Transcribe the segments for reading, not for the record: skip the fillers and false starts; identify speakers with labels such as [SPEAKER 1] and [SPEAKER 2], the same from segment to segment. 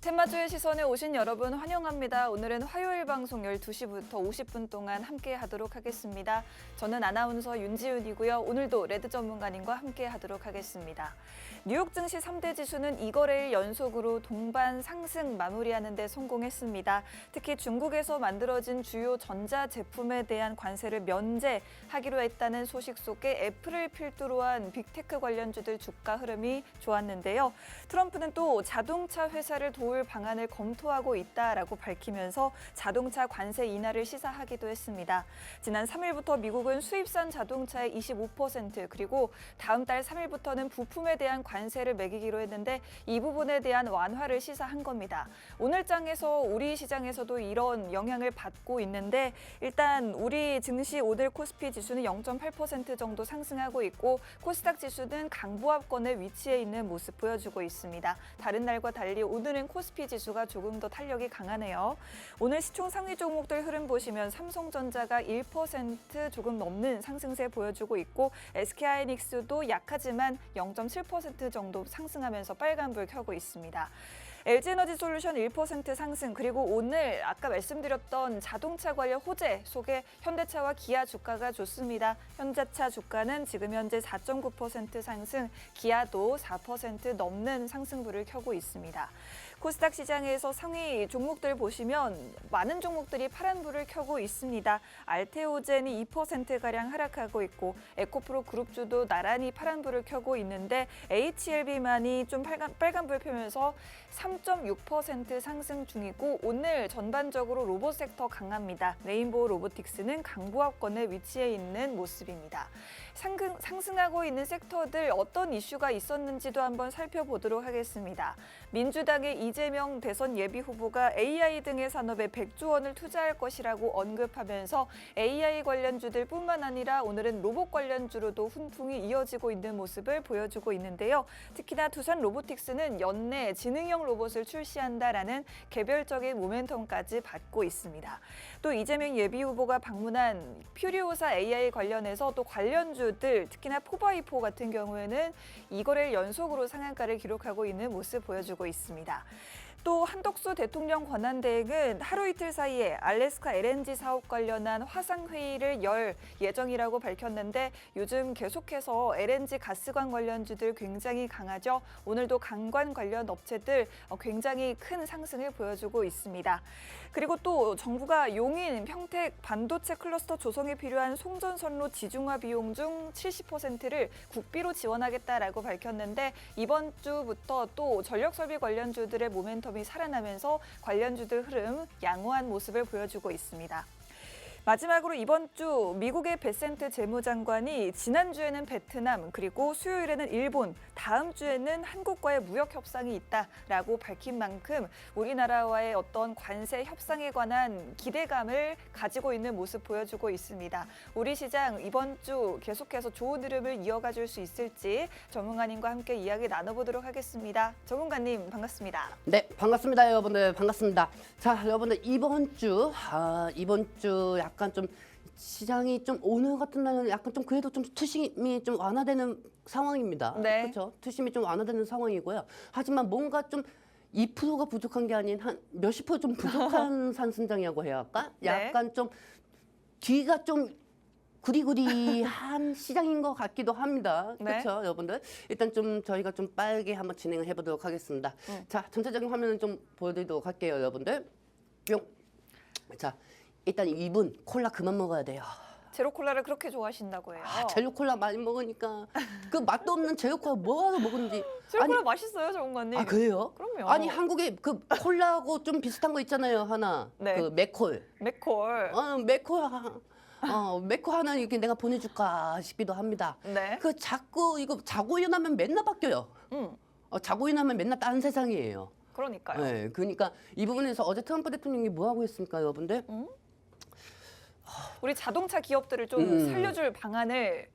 [SPEAKER 1] 테마주의 시선에 오신 여러분 환영합니다. 오늘은 화요일 방송 12시부터 50분 동안 함께 하도록 하겠습니다. 저는 아나운서 윤지윤이고요. 오늘도 레드 전문가님과 함께 하도록 하겠습니다. 뉴욕 증시 3대 지수는 2거래일 연속으로 동반 상승 마무리하는 데 성공했습니다. 특히 중국에서 만들어진 주요 전자제품에 대한 관세를 면제하기로 했다는 소식 속에 애플을 필두로 한 빅테크 관련주들 주가 흐름이 좋았는데요. 트럼프는 또 자동차 회사를 도울 방안을 검토하고 있다라고 밝히면서 자동차 관세 인하를 시사하기도 했습니다. 지난 3일부터 미국은 수입산 자동차의 25% 그리고 다음 달 3일부터는 부품에 대한 관세를 매기기로 했는데 이 부분에 대한 완화를 시사한 겁니다. 오늘 장에서 우리 시장에서도 이런 영향을 받고 있는데 일단 우리 증시 오늘 코스피 지수는 0.8% 정도 상승하고 있고 코스닥 지수는 강보합권에 위치해 있는 모습 보여주고 있습니다. 다른 날과 달리 오늘은 코스피 지수가 조금 더 탄력이 강하네요. 오늘 시총 상위 종목들 흐름 보시면 삼성전자가 1% 조금 넘는 상승세 보여주고 있고 SK하이닉스도 약하지만 0.7% 정도 상승하면서 빨간불 켜고 있습니다. LG에너지솔루션 1% 상승 그리고 오늘 아까 말씀드렸던 자동차 관련 호재 속에 현대차와 기아 주가가 좋습니다. 현대차 주가는 지금 현재 4.9% 상승, 기아도 4% 넘는 상승불을 켜고 있습니다. 코스닥 시장에서 상위 종목들 보시면 많은 종목들이 파란불을 켜고 있습니다. 알테오젠이 2%가량 하락하고 있고 에코프로 그룹주도 나란히 파란불을 켜고 있는데 HLB만이 좀 빨간불 펴면서 3.6% 상승 중이고 오늘 전반적으로 로봇 섹터 강합니다. 레인보우 로보틱스는 강보합권에 위치해 있는 모습입니다. 상승하고 있는 섹터들 어떤 이슈가 있었는지도 한번 살펴보도록 하겠습니다. 민주당의 이재명 대선 예비후보가 AI 등의 산업에 100조 원을 투자할 것이라고 언급하면서 AI 관련주들 뿐만 아니라 오늘은 로봇 관련주로도 훈풍이 이어지고 있는 모습을 보여주고 있는데요. 특히나 두산 로보틱스는 연내 지능형 로봇을 출시한다라는 개별적인 모멘텀까지 받고 있습니다. 또 이재명 예비후보가 방문한 퓨리오사 AI 관련해서 또 관련주들 특히나 포바이포 같은 경우에는 2거래일 연속으로 상한가를 기록하고 있는 모습 보여주고 있습니다. 또 한덕수 대통령 권한대행은 하루 이틀 사이에 알래스카 LNG 사업 관련한 화상회의를 열 예정이라고 밝혔는데 요즘 계속해서 LNG 가스관 관련주들 굉장히 강하죠. 오늘도 강관 관련 업체들 굉장히 큰 상승을 보여주고 있습니다. 그리고 또 정부가 용인, 평택 반도체 클러스터 조성에 필요한 송전선로 지중화 비용 중 70%를 국비로 지원하겠다라고 밝혔는데 이번 주부터 또 전력설비 관련주들의 모멘텀이 살아나면서 관련주들 흐름 양호한 모습을 보여주고 있습니다. 마지막으로 이번 주 미국의 베센트 재무장관이 지난주에는 베트남 그리고 수요일에는 일본, 다음 주에는 한국과의 무역 협상이 있다라고 밝힌 만큼 우리나라와의 어떤 관세 협상에 관한 기대감을 가지고 있는 모습 보여주고 있습니다. 우리 시장 이번 주 계속해서 좋은 흐름을 이어가줄 수 있을지 전문가님과 함께 이야기 나눠보도록 하겠습니다. 전문가님 반갑습니다.
[SPEAKER 2] 네, 반갑습니다, 여러분들. 반갑습니다. 자, 여러분들 이번 주 약간 좀 시장이 좀 오늘 같은 날은 약간 좀 그래도 좀 투심이 좀 완화되는 상황입니다.
[SPEAKER 1] 네.
[SPEAKER 2] 그렇죠? 투심이 좀 완화되는 상황이고요. 하지만 뭔가 좀 2%가 부족한 게 아닌 한 몇십 프로 좀 부족한 상승장이라고 해야 할까? 약간 좀 뒤가 좀 구리구리한 시장인 것 같기도 합니다.
[SPEAKER 1] 네.
[SPEAKER 2] 그렇죠, 여러분들? 일단 좀 저희가 좀 빠르게 한번 진행을 해보도록 하겠습니다. 자, 전체적인 화면을 좀 보여드리도록 할게요, 여러분들. 뿅. 자, 일단 이분 콜라 그만 먹어야 돼요.
[SPEAKER 1] 제로콜라를 그렇게 좋아하신다고 해요.
[SPEAKER 2] 제로 콜라 많이 먹으니까 그 맛도 없는 제로 콜라 뭐하러 먹는지.
[SPEAKER 1] 제로콜라 맛있어요, 전문가님.
[SPEAKER 2] 아, 그래요?
[SPEAKER 1] 그럼요.
[SPEAKER 2] 아니, 한국에 그 콜라하고 좀 비슷한 거 있잖아요, 하나.
[SPEAKER 1] 네.
[SPEAKER 2] 그 맥콜.
[SPEAKER 1] 맥콜.
[SPEAKER 2] 맥콜 하나 이렇게 내가 보내줄까 싶기도 합니다.
[SPEAKER 1] 네.
[SPEAKER 2] 그 자꾸 이거 자고 일어나면 맨날 바뀌어요. 자고 일어나면 맨날 딴 세상이에요.
[SPEAKER 1] 그러니까요.
[SPEAKER 2] 네, 그러니까 이 부분에서 어제 트럼프 대통령이 뭐 하고 있습니까, 여러분들?
[SPEAKER 1] 우리 자동차 기업들을 좀 살려줄 방안을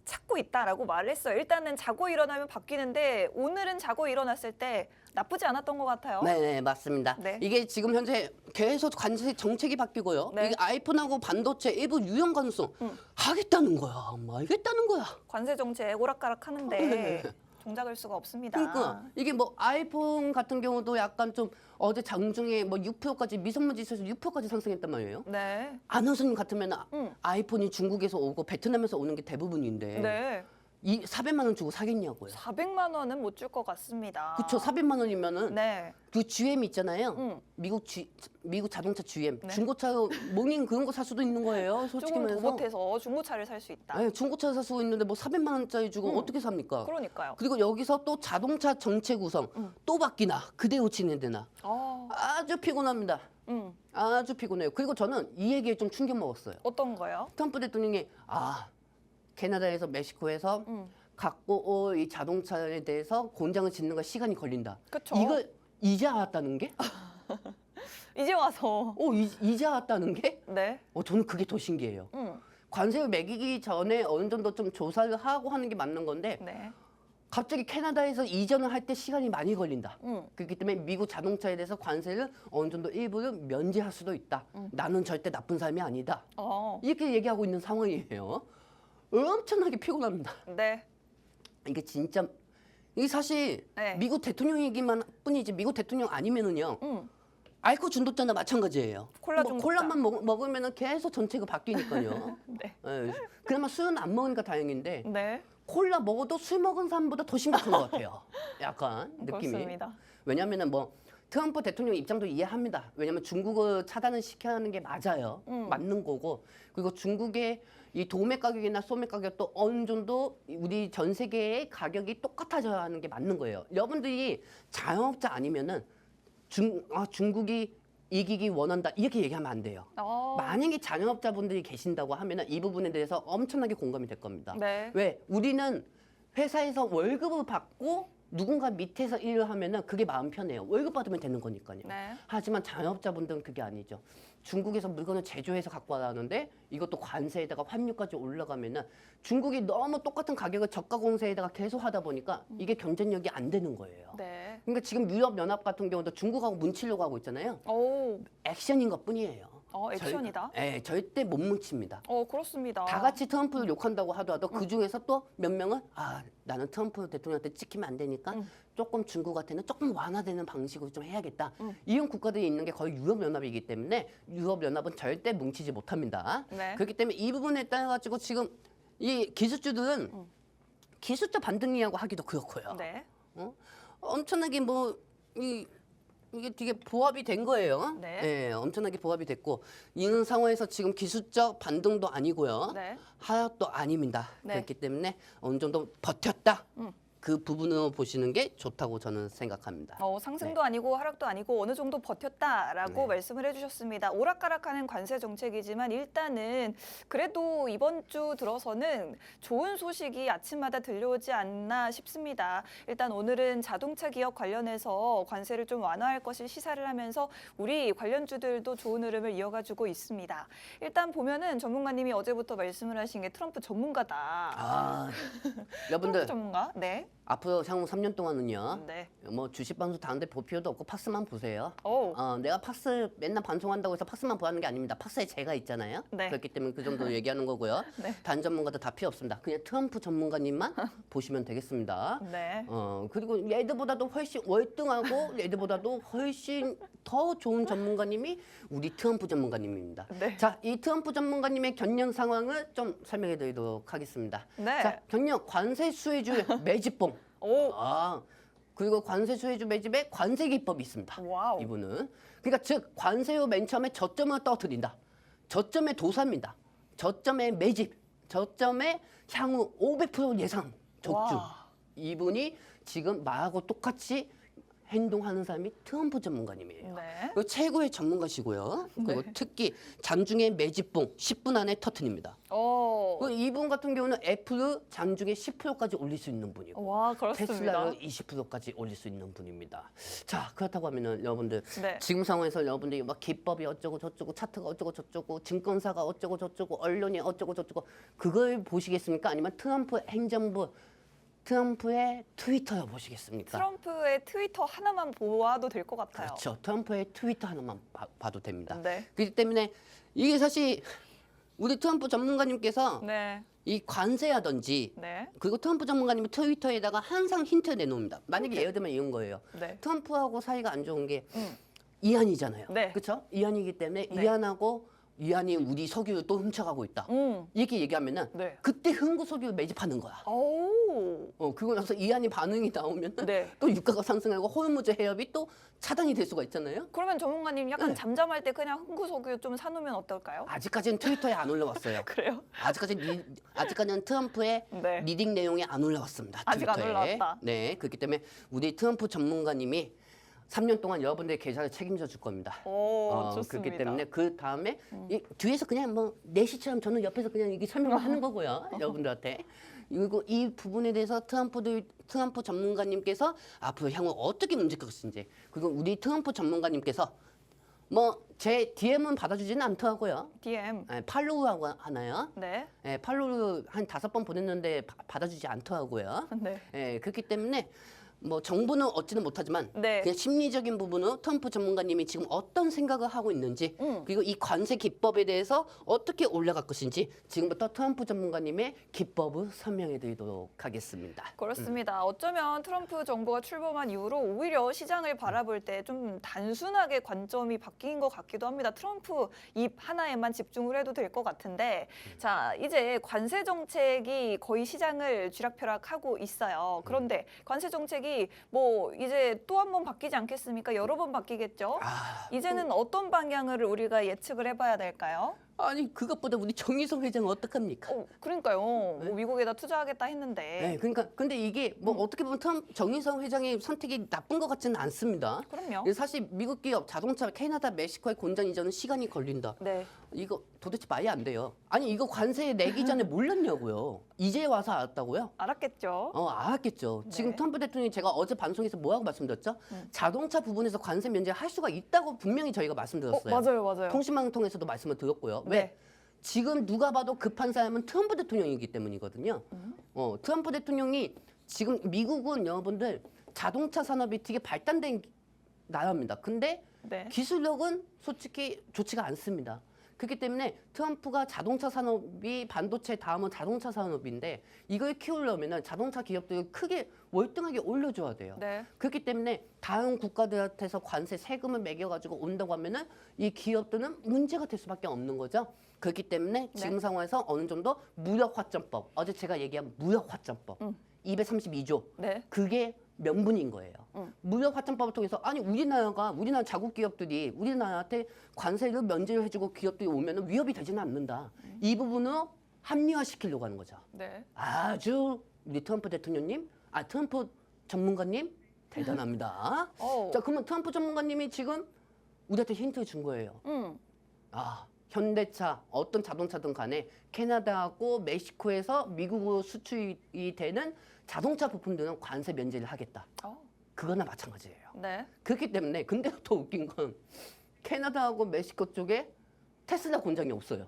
[SPEAKER 1] 찾고 있다라고 말을 했어요. 일단은 자고 일어나면 바뀌는데 오늘은 자고 일어났을 때 나쁘지 않았던 것 같아요.
[SPEAKER 2] 네, 맞습니다.
[SPEAKER 1] 네.
[SPEAKER 2] 이게 지금 현재 계속 관세 정책이 바뀌고요.
[SPEAKER 1] 네.
[SPEAKER 2] 이게 아이폰하고 반도체 일부 유형 가능성 하겠다는 거야. 말겠다는 거야.
[SPEAKER 1] 관세 정책 오락가락 하는데
[SPEAKER 2] 네.
[SPEAKER 1] 동작할 수가 없습니다.
[SPEAKER 2] 그러니까 이게 뭐 아이폰 같은 경우도 약간 좀 어제 장중에 뭐 6%까지 미세먼지 있어서 6%까지 상승했단 말이에요.
[SPEAKER 1] 네.
[SPEAKER 2] 안호선 같으면
[SPEAKER 1] 음.
[SPEAKER 2] 아이폰이 중국에서 오고 베트남에서 오는 게 대부분인데
[SPEAKER 1] 네.
[SPEAKER 2] 이 400만 원 주고 사겠냐고요.
[SPEAKER 1] 400만 원은 못 줄 것 같습니다.
[SPEAKER 2] 그쵸. 400만 원이면은
[SPEAKER 1] 네.
[SPEAKER 2] 그 GM 있잖아요.
[SPEAKER 1] 음.
[SPEAKER 2] 미국 자동차 GM.
[SPEAKER 1] 네.
[SPEAKER 2] 중고차 모닝 그런 거 살 수도 있는 거예요. 솔직히
[SPEAKER 1] 조금 더
[SPEAKER 2] 말해서.
[SPEAKER 1] 못해서 중고차를 살 수 있다.
[SPEAKER 2] 네, 중고차 살 수 있는데 뭐 400만 원짜리 주고 어떻게 삽니까?
[SPEAKER 1] 그러니까요.
[SPEAKER 2] 그리고 여기서 또 자동차 정체 구성 또 바뀌나 그대로 진행되나
[SPEAKER 1] 어,
[SPEAKER 2] 아주 피곤합니다. 아주 피곤해요. 그리고 저는 이 얘기에 좀 충격 먹었어요.
[SPEAKER 1] 어떤 거요?
[SPEAKER 2] 트럼프 대통령이 캐나다에서 멕시코에서 갖고 이 자동차에 대해서 공장을 짓는 거 시간이 걸린다.
[SPEAKER 1] 그쵸.
[SPEAKER 2] 이걸 이제 알았다는 게?
[SPEAKER 1] 이제 와서.
[SPEAKER 2] 이제 알았다는 게?
[SPEAKER 1] 네.
[SPEAKER 2] 저는 그게 더 신기해요. 관세를 매기기 전에 어느 정도 좀 조사를 하고 하는 게 맞는 건데
[SPEAKER 1] 네.
[SPEAKER 2] 갑자기 캐나다에서 이전을 할 때 시간이 많이 걸린다. 그렇기 때문에 미국 자동차에 대해서 관세를 어느 정도 일부를 면제할 수도 있다. 나는 절대 나쁜 사람이 아니다. 이렇게 얘기하고 있는 상황이에요. 엄청나게 피곤합니다.
[SPEAKER 1] 네.
[SPEAKER 2] 이게 진짜 이게 사실
[SPEAKER 1] 네.
[SPEAKER 2] 미국 대통령이기만 뿐이지 미국 대통령 아니면은요. 알코올 중독자나 마찬가지예요.
[SPEAKER 1] 콜라 중독자.
[SPEAKER 2] 콜라만 먹으면은 계속 정체가 바뀌니까요.
[SPEAKER 1] 네.
[SPEAKER 2] 예, 그나마 술은 안 먹으니까 다행인데
[SPEAKER 1] 네.
[SPEAKER 2] 콜라 먹어도 술 먹은 사람보다 더 심각한 것 같아요. 약간 느낌이.
[SPEAKER 1] 그렇습니다.
[SPEAKER 2] 왜냐하면은 뭐 트럼프 대통령 입장도 이해합니다. 왜냐하면 중국을 차단을 시켜야 하는 게 맞아요. 맞는 거고. 그리고 중국의 이 도매 가격이나 소매 가격도 어느 정도 우리 전 세계의 가격이 똑같아져야 하는 게 맞는 거예요. 여러분들이 자영업자 아니면은 중국이 이기기 원한다 이렇게 얘기하면 안 돼요. 만약에 자영업자분들이 계신다고 하면은 이 부분에 대해서 엄청나게 공감이 될 겁니다.
[SPEAKER 1] 네.
[SPEAKER 2] 왜? 우리는 회사에서 월급을 받고 누군가 밑에서 일을 하면은 그게 마음 편해요. 월급 받으면 되는 거니까요.
[SPEAKER 1] 네.
[SPEAKER 2] 하지만 자영업자분들은 그게 아니죠. 중국에서 물건을 제조해서 갖고 와라는데 이것도 관세에다가 환율까지 올라가면은 중국이 너무 똑같은 가격을 저가 공세에다가 계속 하다 보니까 이게 경쟁력이 안 되는 거예요.
[SPEAKER 1] 네.
[SPEAKER 2] 그러니까 지금 유럽 연합 같은 경우도 중국하고 뭉치려고 하고 있잖아요.
[SPEAKER 1] 오.
[SPEAKER 2] 액션인 것뿐이에요.
[SPEAKER 1] 액션이다.
[SPEAKER 2] 절대 못 뭉칩니다.
[SPEAKER 1] 그렇습니다.
[SPEAKER 2] 다 같이 트럼프를 욕한다고 하더라도 그 중에서 또 몇 명은 나는 트럼프 대통령한테 찍히면 안 되니까 조금 중국한테는 조금 완화되는 방식으로 좀 해야겠다. 이런 국가들이 있는 게 거의 유럽연합이기 때문에 유럽연합은 절대 뭉치지 못합니다.
[SPEAKER 1] 네.
[SPEAKER 2] 그렇기 때문에 이 부분에 따라 가지고 지금 이 기술주들은 기술자 반등이라고 하기도 그렇고요.
[SPEAKER 1] 네.
[SPEAKER 2] 엄청나게 이게 되게 보합이 된 거예요.
[SPEAKER 1] 네.
[SPEAKER 2] 엄청나게 보합이 됐고 이런 상황에서 지금 기술적 반등도 아니고요.
[SPEAKER 1] 네.
[SPEAKER 2] 하락도 아닙니다.
[SPEAKER 1] 네.
[SPEAKER 2] 그렇기 때문에 어느 정도 버텼다. 그 부분으로 보시는 게 좋다고 저는 생각합니다.
[SPEAKER 1] 상승도 아니고 하락도 아니고 어느 정도 버텼다라고
[SPEAKER 2] 네.
[SPEAKER 1] 말씀을 해주셨습니다. 오락가락하는 관세 정책이지만 일단은 그래도 이번 주 들어서는 좋은 소식이 아침마다 들려오지 않나 싶습니다. 일단 오늘은 자동차 기업 관련해서 관세를 좀 완화할 것을 시사를 하면서 우리 관련주들도 좋은 흐름을 이어가지고 있습니다. 일단 보면은 전문가님이 어제부터 말씀을 하신 게 트럼프 전문가다.
[SPEAKER 2] 여러분들
[SPEAKER 1] 트럼프 전문가? 네.
[SPEAKER 2] 앞으로 향후 3년 동안은요.
[SPEAKER 1] 네.
[SPEAKER 2] 뭐 주식 방송 다른데 볼 필요도 없고 팍스만 보세요.
[SPEAKER 1] 오.
[SPEAKER 2] 내가 팍스 맨날 방송한다고 해서 팍스만 보라는 게 아닙니다. 팍스에 제가 있잖아요.
[SPEAKER 1] 네.
[SPEAKER 2] 그렇기 때문에 그 정도 얘기하는 거고요.
[SPEAKER 1] 네.
[SPEAKER 2] 다른 전문가도 다 필요 없습니다. 그냥 트럼프 전문가님만 보시면 되겠습니다.
[SPEAKER 1] 네.
[SPEAKER 2] 그리고 레드보다도 훨씬 월등하고 레드보다도 훨씬 더 좋은 전문가님이 우리 트럼프 전문가님입니다.
[SPEAKER 1] 네.
[SPEAKER 2] 자, 이 트럼프 전문가님의 견녕 상황을 좀 설명해 드리도록 하겠습니다.
[SPEAKER 1] 네.
[SPEAKER 2] 자, 견녕 관세 수혜주 매집봉.
[SPEAKER 1] 오.
[SPEAKER 2] 그리고 관세 수혜주 매집에 관세 기법이 있습니다.
[SPEAKER 1] 와우.
[SPEAKER 2] 이분은 그러니까 즉 관세로 맨 처음에 저점을 떨어뜨린다. 저점의 도사입니다. 저점의 매집, 저점의 향후 500% 예상 적중.
[SPEAKER 1] 와.
[SPEAKER 2] 이분이 지금 말하고 똑같이 행동하는 사람이 트럼프 전문가님이에요.
[SPEAKER 1] 네.
[SPEAKER 2] 그리고 최고의 전문가시고요. 그리고 특히 장중에 매집봉 10분 안에 터트립니다. 그리고 이분 같은 경우는 애플을 장중에 10%까지 올릴 수 있는 분이고
[SPEAKER 1] 와, 그렇습니다.
[SPEAKER 2] 테슬라를 20%까지 올릴 수 있는 분입니다. 자, 그렇다고 하면은 여러분들
[SPEAKER 1] 네.
[SPEAKER 2] 지금 상황에서 여러분들이 막 기법이 어쩌고 저쩌고 차트가 어쩌고 저쩌고 증권사가 어쩌고 저쩌고 언론이 어쩌고 저쩌고 그걸 보시겠습니까? 아니면 트럼프 행정부 트럼프의 트위터를 보시겠습니까?
[SPEAKER 1] 트럼프의 트위터 하나만 보아도 될 것 같아요.
[SPEAKER 2] 그렇죠. 트럼프의 트위터 하나만 봐도 됩니다.
[SPEAKER 1] 네.
[SPEAKER 2] 그렇기 때문에 이게 사실 우리 트럼프 전문가님께서
[SPEAKER 1] 네.
[SPEAKER 2] 이 관세라든지
[SPEAKER 1] 네.
[SPEAKER 2] 그리고 트럼프 전문가님이 트위터에다가 항상 힌트 내놓습니다. 만약에
[SPEAKER 1] 힌트.
[SPEAKER 2] 예를 들면 이런 거예요.
[SPEAKER 1] 네.
[SPEAKER 2] 트럼프하고 사이가 안 좋은 게
[SPEAKER 1] 음.
[SPEAKER 2] 이한이잖아요.
[SPEAKER 1] 네.
[SPEAKER 2] 그렇죠? 이한이기 때문에
[SPEAKER 1] 네.
[SPEAKER 2] 이한이 우리 석유를 또 훔쳐가고 있다.
[SPEAKER 1] 음.
[SPEAKER 2] 이렇게 얘기하면은
[SPEAKER 1] 네.
[SPEAKER 2] 그때 흥구 석유를 매집하는 거야.
[SPEAKER 1] 오.
[SPEAKER 2] 그러고 나서 이한이 반응이 나오면
[SPEAKER 1] 네.
[SPEAKER 2] 또 유가가 상승하고 호르무즈 해협이 또 차단이 될 수가 있잖아요.
[SPEAKER 1] 그러면 전문가님 약간
[SPEAKER 2] 네.
[SPEAKER 1] 잠잠할 때 그냥 흥구석유 좀 사놓으면 어떨까요?
[SPEAKER 2] 아직까지는 트위터에 안 올라왔어요.
[SPEAKER 1] 그래요?
[SPEAKER 2] 아직까지는 트럼프의
[SPEAKER 1] 네.
[SPEAKER 2] 리딩 내용이 안 올라왔습니다.
[SPEAKER 1] 아직 안
[SPEAKER 2] 트위터에.
[SPEAKER 1] 올라왔다.
[SPEAKER 2] 네, 그렇기 때문에 우리 트럼프 전문가님이 3년 동안 여러분들의 계좌를 책임져 줄 겁니다.
[SPEAKER 1] 오, 좋습니다.
[SPEAKER 2] 그렇기 때문에 그 다음에 이 뒤에서 그냥 뭐 내시처럼 저는 옆에서 그냥 이게 설명을 하는 거고요, 여러분들한테. 그리고 이 부분에 대해서 트럼프 전문가님께서 앞으로 향후 어떻게 움직일 것인지, 그리고 우리 트럼프 전문가님께서 뭐 제 DM은 받아주지는 않더라고요.
[SPEAKER 1] DM.
[SPEAKER 2] 팔로우하고 하나요?
[SPEAKER 1] 네.
[SPEAKER 2] 팔로우 한 5번 보냈는데 받아주지 않더라고요.
[SPEAKER 1] 네.
[SPEAKER 2] 그렇기 때문에 뭐 정보는 얻지는 못하지만
[SPEAKER 1] 네.
[SPEAKER 2] 그냥 심리적인 부분으로 트럼프 전문가님이 지금 어떤 생각을 하고 있는지 그리고 이 관세 기법에 대해서 어떻게 올라갈 것인지 지금부터 트럼프 전문가님의 기법을 설명해 드리도록 하겠습니다.
[SPEAKER 1] 그렇습니다. 어쩌면 트럼프 정부가 출범한 이후로 오히려 시장을 바라볼 때 좀 단순하게 관점이 바뀐 것 같기도 합니다. 트럼프 입 하나에만 집중을 해도 될 것 같은데, 자, 이제 관세 정책이 거의 시장을 쥐락펴락하고 있어요. 그런데 관세 정책이 뭐 이제 또 한 번 바뀌지 않겠습니까? 여러 번 바뀌겠죠. 이제는 어떤 방향을 우리가 예측을 해봐야 될까요?
[SPEAKER 2] 아니 그것보다 우리 정의성 회장은 어떡합니까?
[SPEAKER 1] 그러니까요. 뭐 미국에다 투자하겠다 했는데.
[SPEAKER 2] 네, 그러니까 근데 이게 뭐 어떻게 보면 정의성 회장의 선택이 나쁜 것 같지는 않습니다.
[SPEAKER 1] 그럼요.
[SPEAKER 2] 사실 미국 기업 자동차 캐나다 멕시코의 공장 이전은 시간이 걸린다.
[SPEAKER 1] 네.
[SPEAKER 2] 이거 도대체 말이 안 돼요. 아니 이거 관세 내기 전에 몰랐냐고요. 이제 와서 알았다고요?
[SPEAKER 1] 알았겠죠.
[SPEAKER 2] 알았겠죠.
[SPEAKER 1] 네.
[SPEAKER 2] 지금 트럼프 대통령이 제가 어제 방송에서 뭐라고 말씀드렸죠? 자동차 부분에서 관세 면제를 할 수가 있다고 분명히 저희가 말씀드렸어요.
[SPEAKER 1] 맞아요.
[SPEAKER 2] 통신망 통해서도 말씀을 드렸고요. 왜?
[SPEAKER 1] 네.
[SPEAKER 2] 지금 누가 봐도 급한 사람은 트럼프 대통령이기 때문이거든요. 트럼프 대통령이 지금 미국은 여러분들 자동차 산업이 되게 발달된 나라입니다. 근데
[SPEAKER 1] 네.
[SPEAKER 2] 기술력은 솔직히 좋지가 않습니다. 그렇기 때문에 트럼프가 자동차 산업이 반도체 다음은 자동차 산업인데 이걸 키우려면 자동차 기업들을 크게 월등하게 올려줘야 돼요.
[SPEAKER 1] 네.
[SPEAKER 2] 그렇기 때문에 다른 국가들한테서 관세 세금을 매겨가지고 온다고 하면은 이 기업들은 문제가 될 수밖에 없는 거죠. 그렇기 때문에 지금 상황에서 어느 정도 무역화점법, 어제 제가 얘기한 무역화점법 232조
[SPEAKER 1] 네.
[SPEAKER 2] 그게 명분인 거예요. 무역화점법을 통해서 아니 우리나라 자국 기업들이 우리나라한테 관세를 면제를 해주고 기업들이 오면은 위협이 되지는 않는다. 이 부분을 합리화시키려고 하는 거죠.
[SPEAKER 1] 네.
[SPEAKER 2] 아주 우리 트럼프 대통령님, 트럼프 전문가님 대단합니다. 자, 그러면 트럼프 전문가님이 지금 우리한테 힌트를 준 거예요. 현대차 어떤 자동차든 간에 캐나다하고 멕시코에서 미국으로 수출이 되는 자동차 부품들은 관세 면제를 하겠다. 그거나 마찬가지예요.
[SPEAKER 1] 네.
[SPEAKER 2] 그렇기 때문에 근데 더 웃긴 건 캐나다하고 멕시코 쪽에 테슬라 공장이 없어요.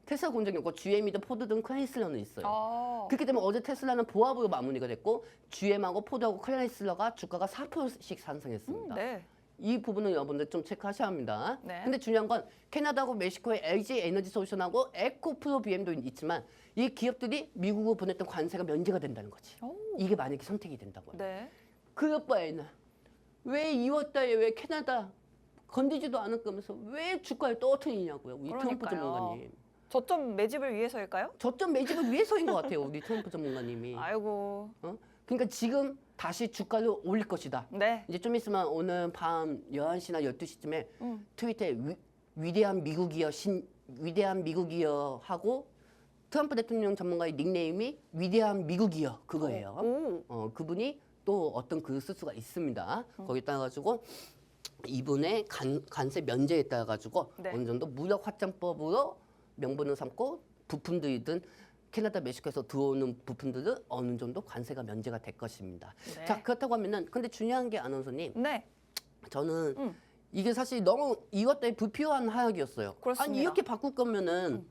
[SPEAKER 2] 테슬라 공장이 없고 GM이든 포드든 크라이슬러는 있어요. 그렇기 때문에 어제 테슬라는 보합으로 마무리가 됐고 GM하고 포드하고 크라이슬러가 주가가 4%씩 상승했습니다.
[SPEAKER 1] 네.
[SPEAKER 2] 이 부분은 여러분들 좀 체크하셔야 합니다.
[SPEAKER 1] 네.
[SPEAKER 2] 근데 중요한 건 캐나다하고 멕시코의 LG 에너지 솔루션하고 에코프로 BM도 있지만 이 기업들이 미국으로 보냈던 관세가 면제가 된다는 거지. 이게 만약에 선택이 된다고요.
[SPEAKER 1] 네.
[SPEAKER 2] 그것 바에는 왜 2월 달에 왜 캐나다 건드지도 않을 거면서 왜 주가를 떨어뜨리냐고요. 우리 트럼프
[SPEAKER 1] 그러니까요.
[SPEAKER 2] 전문가님.
[SPEAKER 1] 저점 매집을 위해서일까요?
[SPEAKER 2] 저점 매집을 위해서인 것 같아요. 우리 트럼프 전문가님이.
[SPEAKER 1] 아이고.
[SPEAKER 2] 그러니까 지금 다시 주가를 올릴 것이다.
[SPEAKER 1] 네.
[SPEAKER 2] 이제 좀 있으면 오늘 밤 11시나 12시쯤에 트위터에 위대한 미국이여 하고 트럼프 대통령 전문가의 닉네임이 위대한 미국이여 그거예요. 그분이 또 어떤 글을 쓸 수가 있습니다. 거기다 가지고 이분의 관세 면제에 따라 가지고
[SPEAKER 1] 네.
[SPEAKER 2] 어느 정도 무역 확장법으로 명분을 삼고 부품들이든 캐나다 멕시코에서 들어오는 부품들은 어느 정도 관세가 면제가 될 것입니다.
[SPEAKER 1] 네.
[SPEAKER 2] 자, 그렇다고 하면은 근데 중요한 게 아나운서님,
[SPEAKER 1] 네.
[SPEAKER 2] 저는 이게 사실 너무 이것 때문에 불필요한 하락이었어요.
[SPEAKER 1] 그렇습니다.
[SPEAKER 2] 아니 이렇게 바꿀 거면은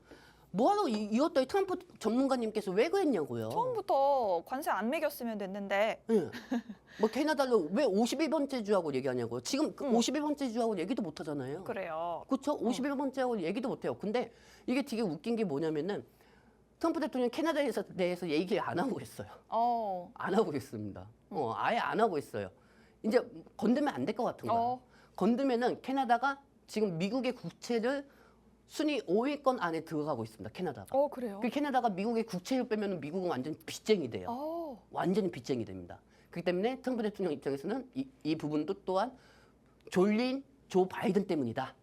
[SPEAKER 2] 뭐하러 이것 때문에 트럼프 전문가님께서 왜 그랬냐고요.
[SPEAKER 1] 처음부터 관세 안 매겼으면 됐는데.
[SPEAKER 2] 예. 뭐 캐나다를 왜 51번째 주하고 얘기하냐고요. 지금 51번째 주하고 얘기도 못 하잖아요.
[SPEAKER 1] 그래요.
[SPEAKER 2] 그렇죠? 51번째하고 얘기도 못 해요. 근데 이게 되게 웃긴 게 뭐냐면은 트럼프 대통령 캐나다에 대해서 얘기를 안 하고 있어요. 안 하고 있습니다. 아예 안 하고 있어요. 이제 건들면 안 될 것 같은 거야. 건들면은 캐나다가 지금 미국의 국채를 순위 5위권 안에 들어가고 있습니다. 캐나다가.
[SPEAKER 1] 그래요?
[SPEAKER 2] 그 캐나다가 미국의 국채를 빼면 미국은 완전 빚쟁이 돼요. 완전히 빚쟁이 됩니다. 그렇기 때문에 트럼프 대통령 입장에서는 이 부분도 또한 졸린 조 바이든 때문이다.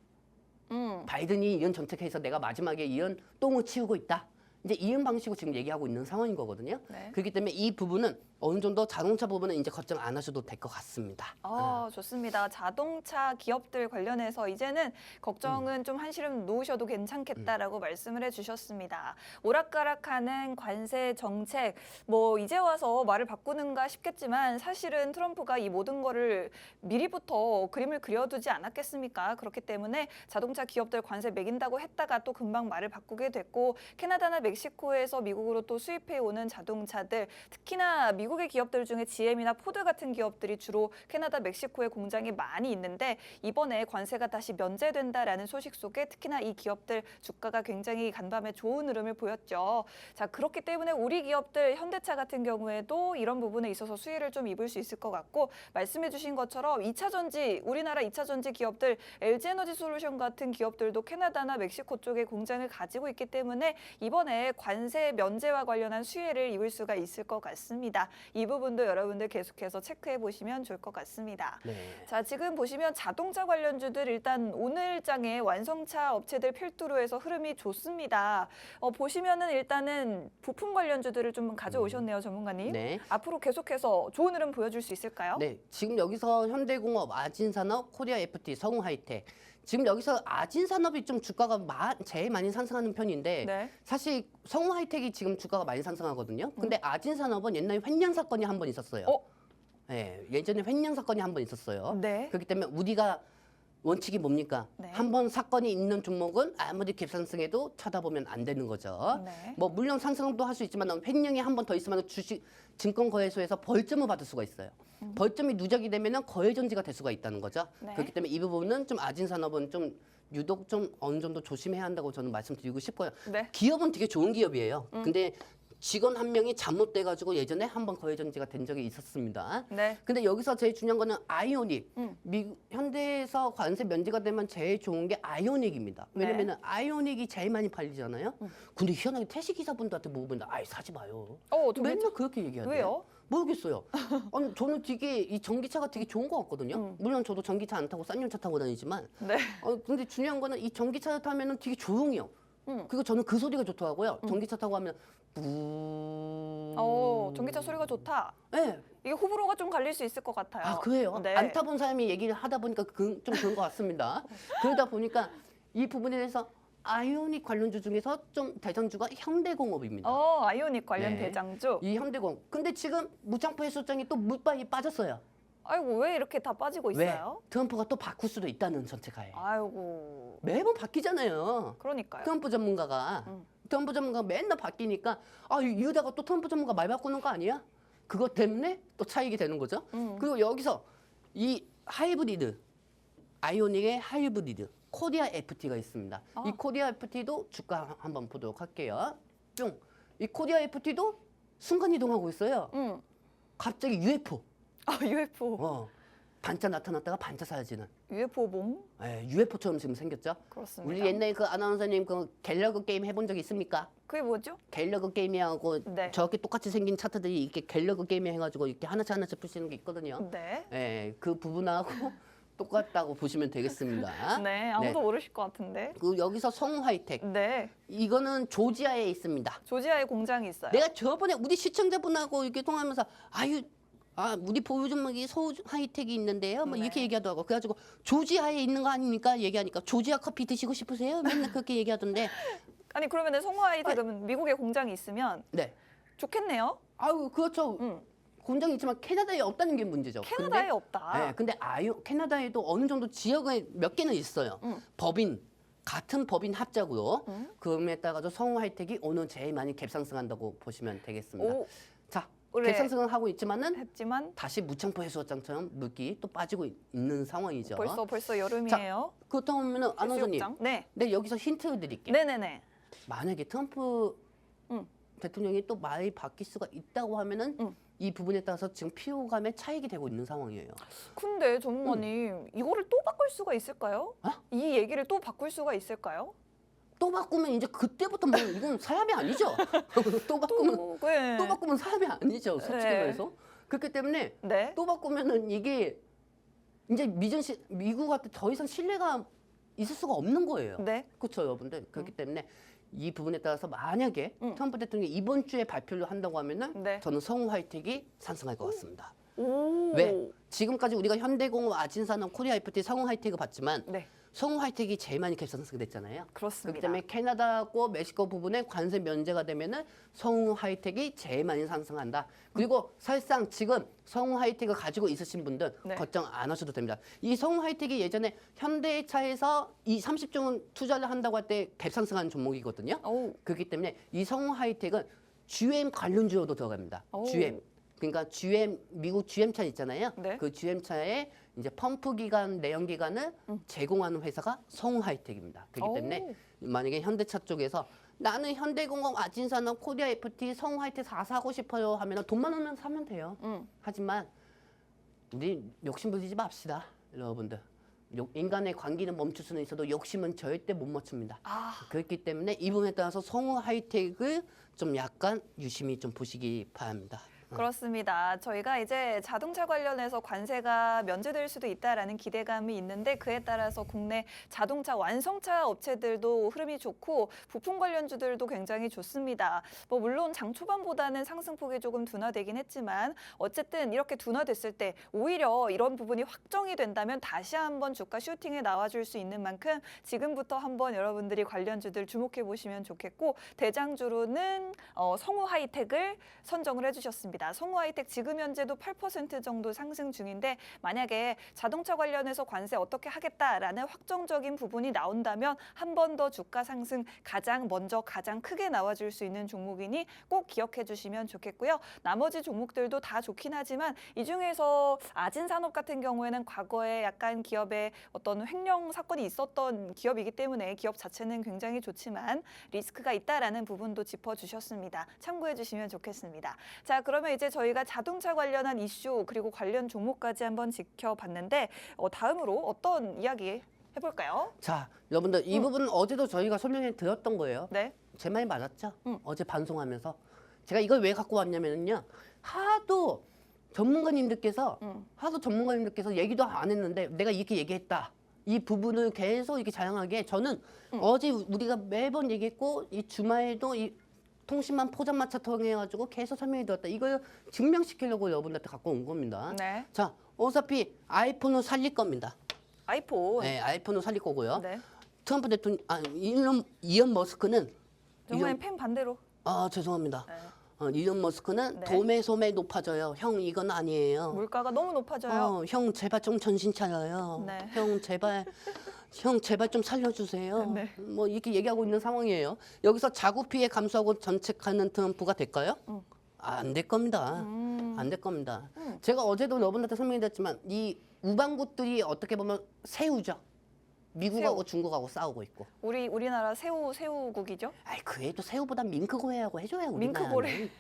[SPEAKER 2] 바이든이 이런 정책해서 내가 마지막에 이런 똥을 치우고 있다. 이제 이런 방식으로 지금 얘기하고 있는 상황인 거거든요.
[SPEAKER 1] 네.
[SPEAKER 2] 그렇기 때문에 이 부분은 어느 정도 자동차 부분은 이제 걱정 안 하셔도 될 것 같습니다.
[SPEAKER 1] 좋습니다. 자동차 기업들 관련해서 이제는 걱정은 좀 한시름 놓으셔도 괜찮겠다라고 말씀을 해주셨습니다. 오락가락하는 관세 정책, 뭐 이제 와서 말을 바꾸는가 싶겠지만 사실은 트럼프가 이 모든 거를 미리부터 그림을 그려두지 않았겠습니까? 그렇기 때문에 자동차 기업들 관세 매긴다고 했다가 또 금방 말을 바꾸게 됐고 캐나다나 멕시코에서 미국으로 또 수입해 오는 자동차들, 특히나 미국의 기업들 중에 GM이나 포드 같은 기업들이 주로 캐나다, 멕시코에 공장이 많이 있는데 이번에 관세가 다시 면제된다라는 소식 속에 특히나 이 기업들 주가가 굉장히 간밤에 좋은 흐름을 보였죠. 자, 그렇기 때문에 우리 기업들 현대차 같은 경우에도 이런 부분에 있어서 수혜를 좀 입을 수 있을 것 같고 말씀해 주신 것처럼 2차 전지, 우리나라 2차 전지 기업들 LG에너지 솔루션 같은 기업들도 캐나다나 멕시코 쪽에 공장을 가지고 있기 때문에 이번에 관세 면제와 관련한 수혜를 입을 수가 있을 것 같습니다. 이 부분도 여러분들 계속해서 체크해 보시면 좋을 것 같습니다.
[SPEAKER 2] 네.
[SPEAKER 1] 자, 지금 보시면 자동차 관련주들 일단 오늘 장에 완성차 업체들 필두로 해서 흐름이 좋습니다. 보시면은 일단은 부품 관련주들을 좀 가져오셨네요, 전문가님.
[SPEAKER 2] 네.
[SPEAKER 1] 앞으로 계속해서 좋은 흐름 보여줄 수 있을까요?
[SPEAKER 2] 네, 지금 여기서 현대공업, 아진산업, 코리아 FT, 성우하이텍. 지금 여기서 아진산업이 좀 주가가 제일 많이 상승하는 편인데
[SPEAKER 1] 네.
[SPEAKER 2] 사실 성우하이텍이 지금 주가가 많이 상승하거든요. 근데 아진산업은 옛날에 횡령 사건이 한 번 있었어요. 네, 예전에 횡령 사건이 한 번 있었어요.
[SPEAKER 1] 네.
[SPEAKER 2] 그렇기 때문에 우리가 원칙이 뭡니까?
[SPEAKER 1] 네.
[SPEAKER 2] 한 번 사건이 있는 종목은 아무리 갭상승해도 쳐다보면 안 되는 거죠.
[SPEAKER 1] 네.
[SPEAKER 2] 뭐 물론 상승도 할 수 있지만 횡령이 한 번 더 있으면 증권거래소에서 벌점을 받을 수가 있어요. 벌점이 누적이 되면은 거래정지가 될 수가 있다는 거죠.
[SPEAKER 1] 네.
[SPEAKER 2] 그렇기 때문에 이 부분은 좀 아진산업은 좀 유독 좀 어느 정도 조심해야 한다고 저는 말씀드리고 싶고요.
[SPEAKER 1] 네.
[SPEAKER 2] 기업은 되게 좋은 기업이에요. 근데 직원 한 명이 잘못돼가지고 예전에 한 번 거래정지가 된 적이 있었습니다.
[SPEAKER 1] 네.
[SPEAKER 2] 근데 여기서 제일 중요한 거는 아이오닉. 미국 현대에서 관세 면제가 되면 제일 좋은 게 아이오닉입니다. 왜냐면은 아이오닉이 제일 많이 팔리잖아요. 근데 희한하게 택시 기사분들한테 물어보는데 아이 사지 마요. 맨날 그렇게 얘기하대요.
[SPEAKER 1] 왜요?
[SPEAKER 2] 모르겠어요. 아니 저는 되게 이 전기차가 되게 좋은 것 같거든요. 물론 저도 전기차 안 타고 쌍용차 타고 다니지만.
[SPEAKER 1] 네.
[SPEAKER 2] 근데 중요한 거는 이 전기차를 타면은 되게 조용해요. 그리고 저는 그 소리가 좋더라고요. 전기차 타고 하면
[SPEAKER 1] 전기차 소리가 좋다.
[SPEAKER 2] 네.
[SPEAKER 1] 이게 호불호가 좀 갈릴 수 있을 것 같아요.
[SPEAKER 2] 아 그래요?
[SPEAKER 1] 네.
[SPEAKER 2] 안 타본 사람이 얘기를 하다 보니까 좀 그런 것 같습니다. 그러다 보니까 이 부분에 대해서 아이오닉 관련주 중에서 좀 대장주가 현대공업입니다.
[SPEAKER 1] 아이오닉 관련
[SPEAKER 2] 네.
[SPEAKER 1] 대장주.
[SPEAKER 2] 이 현대공업. 근데 지금 무창포 해수장이 또 물빨이 빠졌어요.
[SPEAKER 1] 아이고, 왜 이렇게 다 빠지고 있어요?
[SPEAKER 2] 왜? 트럼프가 또 바꿀 수도 있다는 정책하에.
[SPEAKER 1] 아이고.
[SPEAKER 2] 매번 바뀌잖아요.
[SPEAKER 1] 그러니까요.
[SPEAKER 2] 트럼프 전문가가. 트럼프 전문가가 맨날 바뀌니까 이러다가 또 트럼프 전문가 말 바꾸는 거 아니야? 그것 때문에 또 차익이 되는 거죠. 그리고 여기서 이 하이브리드, 아이오닉의 하이브리드, 코리아 FT가 있습니다. 이 코리아 FT도 주가 한번 보도록 할게요. 뿅. 이 코리아 FT도 순간 이동하고 있어요. 갑자기 UFO.
[SPEAKER 1] UFO.
[SPEAKER 2] 반짝 나타났다가 반짝 사라지는.
[SPEAKER 1] UFO 몸?
[SPEAKER 2] 네, UFO처럼 지금 생겼죠.
[SPEAKER 1] 그렇습니다.
[SPEAKER 2] 우리 옛날에 그 아나운서님 그 갤러그 게임 해본 적 있습니까?
[SPEAKER 1] 그게 뭐죠?
[SPEAKER 2] 갤러그 게임하고
[SPEAKER 1] 네.
[SPEAKER 2] 저렇게 똑같이 생긴 차트들이 이렇게 갤러그 게임 해가지고 이렇게 하나씩 푸시는 게 있거든요.
[SPEAKER 1] 네.
[SPEAKER 2] 네, 그 부분하고 똑같다고 보시면 되겠습니다.
[SPEAKER 1] 네, 아무도 모르실 것 같은데.
[SPEAKER 2] 그 여기서 성우하이텍.
[SPEAKER 1] 네.
[SPEAKER 2] 이거는 조지아에 있습니다.
[SPEAKER 1] 조지아에 공장이 있어요.
[SPEAKER 2] 내가 저번에 우리 시청자분하고 이렇게 통화하면서 우리 보유 종목이 성우하이텍이 있는데요. 뭐 이렇게
[SPEAKER 1] 네.
[SPEAKER 2] 얘기하더라고. 그래가지고 조지아에 있는 거 아닙니까? 얘기하니까 조지아 커피 드시고 싶으세요? 맨날 그렇게 얘기하던데.
[SPEAKER 1] 아니, 그러면 성우하이텍은 미국에 공장이 있으면
[SPEAKER 2] 네.
[SPEAKER 1] 좋겠네요.
[SPEAKER 2] 그렇죠. 공장이 있지만 캐나다에 없다는 게 문제죠.
[SPEAKER 1] 캐나다에 없다.
[SPEAKER 2] 네, 근데 캐나다에도 어느 정도 지역에 몇 개는 있어요. 같은 법인 합작으로 그에 따라서 성우하이텍이 오늘 제일 많이 갭상승한다고 보시면 되겠습니다. 자,
[SPEAKER 1] 올해
[SPEAKER 2] 갭상승을 하고 있지만은
[SPEAKER 1] 했지만
[SPEAKER 2] 다시 무창포 해수욕장처럼 물기 또 빠지고 있는 상황이죠.
[SPEAKER 1] 벌써 여름이에요.
[SPEAKER 2] 그렇다면 아나운서님,
[SPEAKER 1] 해수욕장? 네.
[SPEAKER 2] 네 여기서 힌트를 드릴게요.
[SPEAKER 1] 네네네.
[SPEAKER 2] 만약에 트럼프 대통령이 또 말이 바뀔 수가 있다고 하면은 이 부분에 따라서 지금 피로감에 차익이 되고 있는 상황이에요.
[SPEAKER 1] 근데 전문가님 이거를 또 바꿀 수가 있을까요?
[SPEAKER 2] 어?
[SPEAKER 1] 이 얘기를 또 바꿀 수가 있을까요?
[SPEAKER 2] 또 바꾸면 이제 그때부터 뭐 이건 사람이 아니죠. 또 바꾸면
[SPEAKER 1] 네.
[SPEAKER 2] 또 바꾸면 사람이 아니죠. 솔직히
[SPEAKER 1] 네.
[SPEAKER 2] 말해서. 그렇기 때문에
[SPEAKER 1] 네.
[SPEAKER 2] 또 바꾸면은 이게 이제 미국한테 더 이상 신뢰가 있을 수가 없는 거예요.
[SPEAKER 1] 네.
[SPEAKER 2] 그렇죠, 여러분들. 그렇기 때문에 이 부분에 따라서 만약에 트럼프 대통령이 이번 주에 발표를 한다고 하면은
[SPEAKER 1] 네.
[SPEAKER 2] 저는 성우 화이텍이 상승할 것 같습니다.
[SPEAKER 1] 오.
[SPEAKER 2] 왜? 지금까지 우리가 현대공업, 아진산업, 코리아 FT 성우 하이텍을 봤지만
[SPEAKER 1] 네.
[SPEAKER 2] 성우 하이텍이 제일 많이 갭상승 됐잖아요.
[SPEAKER 1] 그렇습니다.
[SPEAKER 2] 그렇기 때문에 캐나다하고 멕시코 부분에 관세 면제가 되면은 성우 하이텍이 제일 많이 상승한다. 그리고 사실상 지금 성우 하이텍을 가지고 있으신 분들
[SPEAKER 1] 네.
[SPEAKER 2] 걱정 안 하셔도 됩니다. 이 성우 하이텍이 예전에 현대차에서 이 30조 원 투자를 한다고 할 때 갭상승한 종목이거든요.
[SPEAKER 1] 오.
[SPEAKER 2] 그렇기 때문에 이 성우 하이텍은 GM 관련주로도 들어갑니다.
[SPEAKER 1] 오.
[SPEAKER 2] GM. 그러니까 GM 미국 GM차 있잖아요.
[SPEAKER 1] 네.
[SPEAKER 2] 그 GM차에 이제 펌프 기관, 내연 기관을 제공하는 회사가 성우 하이텍입니다. 그렇기 때문에 만약에 현대차 쪽에서 나는 현대공업, 아진산업, 코리아 FT, 성우 하이텍 다 사고 싶어요 하면 돈만 오면 사면 돼요. 하지만 우리 욕심 부리지 맙시다, 여러분들. 인간의 관계는 멈출 수는 있어도 욕심은 절대 못 멈춥니다. 그렇기 때문에 이 부분에 따라서 성우 하이텍을 좀 약간 유심히 좀 보시기 바랍니다.
[SPEAKER 1] 그렇습니다. 저희가 이제 자동차 관련해서 관세가 면제될 수도 있다라는 기대감이 있는데 그에 따라서 국내 자동차 완성차 업체들도 흐름이 좋고 부품 관련주들도 굉장히 좋습니다. 뭐 물론 장 초반보다는 상승폭이 조금 둔화되긴 했지만 어쨌든 이렇게 둔화됐을 때 오히려 이런 부분이 확정이 된다면 다시 한번 주가 슈팅에 나와줄 수 있는 만큼 지금부터 한번 여러분들이 관련주들 주목해 보시면 좋겠고 대장주로는 성우 하이텍을 선정을 해주셨습니다. 성우 하이텍 지금 현재도 8% 정도 상승 중인데 만약에 자동차 관련해서 관세 어떻게 하겠다라는 확정적인 부분이 나온다면 한 번 더 주가 상승 가장 크게 나와줄 수 있는 종목이니 꼭 기억해 주시면 좋겠고요. 나머지 종목들도 다 좋긴 하지만 이 중에서 아진산업 같은 경우에는 과거에 약간 기업의 어떤 횡령 사건이 있었던 기업이기 때문에 기업 자체는 굉장히 좋지만 리스크가 있다라는 부분도 짚어주셨습니다. 참고해 주시면 좋겠습니다. 자, 그러면 이제 저희가 자동차 관련한 이슈 그리고 관련 종목까지 한번 지켜봤는데 다음으로 어떤 이야기 해볼까요?
[SPEAKER 2] 자, 여러분들 이 부분은 어제도 저희가 설명해 드렸던 거예요.
[SPEAKER 1] 네.
[SPEAKER 2] 제 말이 맞았죠? 어제 방송하면서 제가 이걸 왜 갖고 왔냐면요. 하도 전문가님들께서 얘기도 안 했는데 내가 이렇게 얘기했다. 이 부분을 계속 이렇게 다양하게 저는 어제 우리가 매번 얘기했고 이 주말에도 이 통신만 포장마차 통해가지고 계속 설명해 드렸다. 이걸 증명시키려고 여러분들한테 갖고 온 겁니다.
[SPEAKER 1] 네.
[SPEAKER 2] 자, 어차피 아이폰을 살릴 겁니다.
[SPEAKER 1] 아이폰.
[SPEAKER 2] 네, 아이폰을 살릴 거고요.
[SPEAKER 1] 네.
[SPEAKER 2] 트럼프 대통령, 이런 머스크는
[SPEAKER 1] 정말 팬 반대로.
[SPEAKER 2] 죄송합니다.
[SPEAKER 1] 네.
[SPEAKER 2] 이런 머스크는
[SPEAKER 1] 네.
[SPEAKER 2] 도매소매 높아져요. 형 이건 아니에요.
[SPEAKER 1] 물가가 너무 높아져요.
[SPEAKER 2] 형 제발 좀 정신 차려요.
[SPEAKER 1] 네.
[SPEAKER 2] 형 제발 좀 살려주세요.
[SPEAKER 1] 네.
[SPEAKER 2] 뭐 이렇게 얘기하고 있는 상황이에요. 여기서 자구 피해 감수하고 정책하는 트럼프가 될까요? 안 될 겁니다. 안 될 겁니다. 제가 어제도 여러분한테 설명드렸지만 이 우방국들이 어떻게 보면 새우죠. 미국하고 중국하고 싸우고 있고.
[SPEAKER 1] 우리나라 새우국이죠?
[SPEAKER 2] 아이 그래도 새우보다 밍크고래하고 해줘야 우리
[SPEAKER 1] 밍크고래.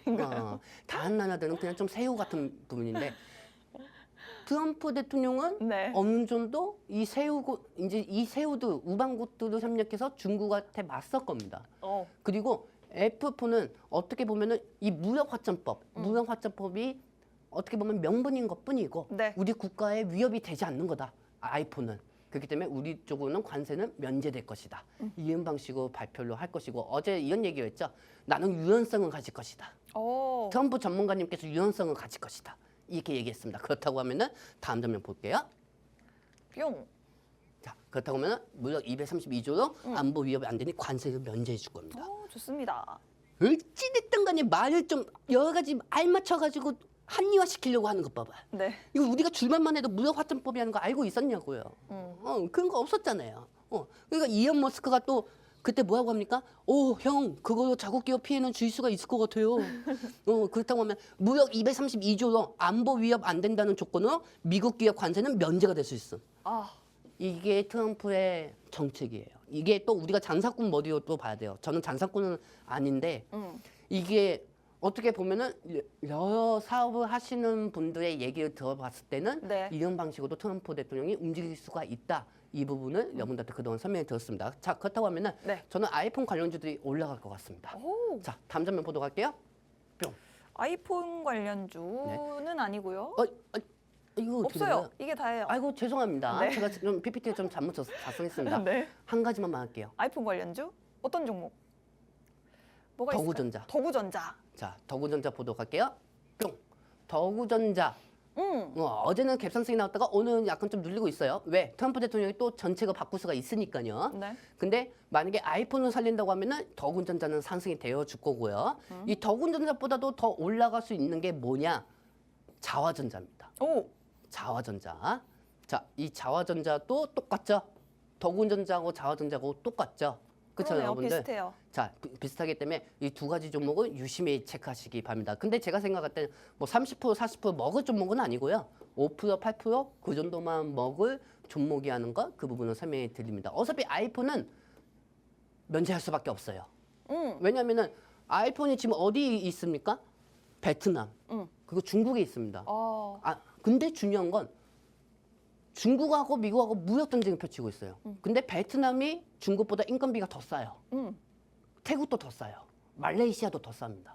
[SPEAKER 2] 다른 나라들은 그냥 좀 새우 같은 부분인데 트럼프 대통령은
[SPEAKER 1] 네.
[SPEAKER 2] 어느 정도 이 새우도 우방국들도 협력해서 중국한테 맞설 겁니다. 그리고 F4는 어떻게 보면은 이 무역화점법이 어떻게 보면 명분인 것뿐이고
[SPEAKER 1] 네.
[SPEAKER 2] 우리 국가에 위협이 되지 않는 거다. 아이폰은. 그렇기 때문에 우리 쪽으로는 관세는 면제될 것이다. 이런 방식으로 발표를 할 것이고 어제 이런 얘기를 했죠. 나는 유연성을 가질 것이다. 트럼프 전문가님께서 유연성을 가질 것이다. 이렇게 얘기했습니다. 그렇다고 하면은 다음 장면 볼게요.
[SPEAKER 1] 뿅.
[SPEAKER 2] 자, 그렇다고 하면은 무역 232조로 안보 위협이 안 되니 관세를 면제해 줄 겁니다.
[SPEAKER 1] 좋습니다.
[SPEAKER 2] 어찌됐든 간에 말을 좀 여러 가지 알맞춰 가지고 합리화 시키려고 하는 것 봐봐.
[SPEAKER 1] 네.
[SPEAKER 2] 이거 우리가 줄만만 해도 무역화점법이라는 거 알고 있었냐고요. 그런 거 없었잖아요. 그러니까 이언 머스크가 또 그때 뭐라고 합니까? 형 그거 자국 기업 피해는 줄 수가 있을 것 같아요. 그렇다고 하면 무역 232조로 안보 위협 안 된다는 조건으로 미국 기업 관세는 면제가 될 수 있음. 이게 트럼프의 정책이에요. 이게 또 우리가 장사꾼 머리로 또 봐야 돼요. 저는 장사꾼은 아닌데 이게 어떻게 보면은 여러 사업을 하시는 분들의 얘기를 들어봤을 때는
[SPEAKER 1] 네.
[SPEAKER 2] 이런 방식으로 트럼프 대통령이 움직일 수가 있다. 이 부분을 여러분들한테 그동안 설명해 드렸습니다. 자, 그렇다고 하면은
[SPEAKER 1] 네.
[SPEAKER 2] 저는 아이폰 관련주들이 올라갈 것 같습니다.
[SPEAKER 1] 오,
[SPEAKER 2] 자, 다음 장면 보도록 할게요. 뿅.
[SPEAKER 1] 아이폰 관련주는 아니고요.
[SPEAKER 2] 이거 어떻게
[SPEAKER 1] 없어요.
[SPEAKER 2] 돼요?
[SPEAKER 1] 이게 다예요.
[SPEAKER 2] 아이고 죄송합니다.
[SPEAKER 1] 네.
[SPEAKER 2] 제가 좀 PPT를 좀 잘못 작성했습니다.
[SPEAKER 1] 네.
[SPEAKER 2] 한 가지만 할게요.
[SPEAKER 1] 아이폰 관련주? 어떤 종목? 뭐가 있을까요?
[SPEAKER 2] 더구전자.
[SPEAKER 1] 더구전자.
[SPEAKER 2] 자, 더구전자 보도록 할게요. 뿅. 더구전자. 어제는 갭상승이 나왔다가 오늘은 약간 좀 눌리고 있어요. 왜? 트럼프 대통령이 또 정책을 바꿀 수가 있으니까요.
[SPEAKER 1] 네.
[SPEAKER 2] 근데 만약에 아이폰을 살린다고 하면은 더군전자는 상승이 되어 줄 거고요. 이 더군전자보다도 더 올라갈 수 있는 게 뭐냐? 자화전자입니다.
[SPEAKER 1] 오,
[SPEAKER 2] 자화전자. 자, 이 자화전자도 똑같죠? 더군전자하고 자화전자하고 똑같죠? 그렇죠,
[SPEAKER 1] 그러네요.
[SPEAKER 2] 여러분들?
[SPEAKER 1] 비슷해요.
[SPEAKER 2] 자, 비슷하기 때문에 이 두 가지 종목은 유심히 체크하시기 바랍니다. 근데 제가 생각할 때는 뭐 30%, 40% 먹을 종목은 아니고요. 5%, 8%그 정도만 먹을 종목이 하는 거 그 부분을 설명해 드립니다. 어차피 아이폰은 면제할 수밖에 없어요. 왜냐하면은 아이폰이 지금 어디 있습니까? 베트남, 그리고 중국에 있습니다. 근데 중요한 건 중국하고 미국하고 무역 전쟁을 펼치고 있어요. 근데 베트남이 중국보다 인건비가 더 싸요. 태국도 더 싸요. 말레이시아도 더 쌉니다.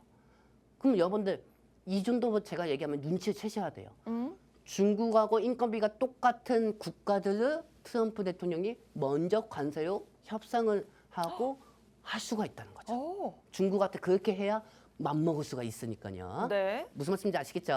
[SPEAKER 2] 그럼 여러분들 이 정도 제가 얘기하면 눈치를 채셔야 돼요. 중국하고 인건비가 똑같은 국가들을 트럼프 대통령이 먼저 관세로 협상을 하고 할 수가 있다는 거죠.
[SPEAKER 1] 오,
[SPEAKER 2] 중국한테 그렇게 해야 맘먹을 수가 있으니까요.
[SPEAKER 1] 네.
[SPEAKER 2] 무슨 말씀인지 아시겠죠?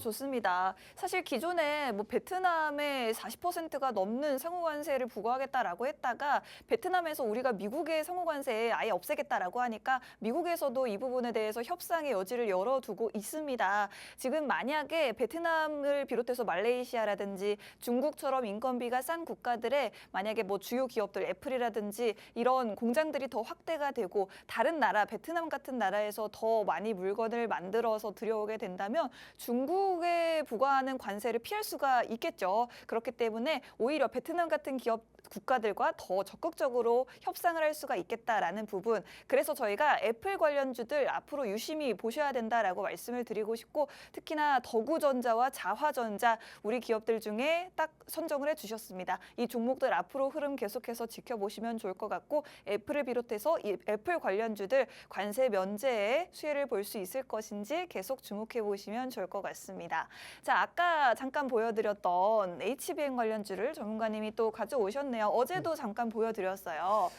[SPEAKER 1] 좋습니다. 사실 기존에 뭐 베트남에 40%가 넘는 상호관세를 부과하겠다라고 했다가 베트남에서 우리가 미국의 상호관세 아예 없애겠다라고 하니까 미국에서도 이 부분에 대해서 협상의 여지를 열어두고 있습니다. 지금 만약에 베트남을 비롯해서 말레이시아라든지 중국처럼 인건비가 싼 국가들의 만약에 뭐 주요 기업들 애플이라든지 이런 공장들이 더 확대가 되고 다른 나라 베트남 같은 나라에서 더 많이 물건을 만들어서 들여오게 된다면 중국에 부과하는 관세를 피할 수가 있겠죠. 그렇기 때문에 오히려 베트남 같은 기업 국가들과 더 적극적으로 협상을 할 수가 있겠다라는 부분. 그래서 저희가 애플 관련주들 앞으로 유심히 보셔야 된다라고 말씀을 드리고 싶고 특히나 더구전자와 자화전자 우리 기업들 중에 딱 선정을 해주셨습니다. 이 종목들 앞으로 흐름 계속해서 지켜보시면 좋을 것 같고 애플을 비롯해서 이 애플 관련주들 관세 면제에 수혜를 볼 수 있을 것인지 계속 주목해 보시면 좋을 것 같습니다. 자, 아까 잠깐 보여드렸던 HBM 관련주를 전문가님이 또 가져오셨네요. 어제도 잠깐 보여드렸어요.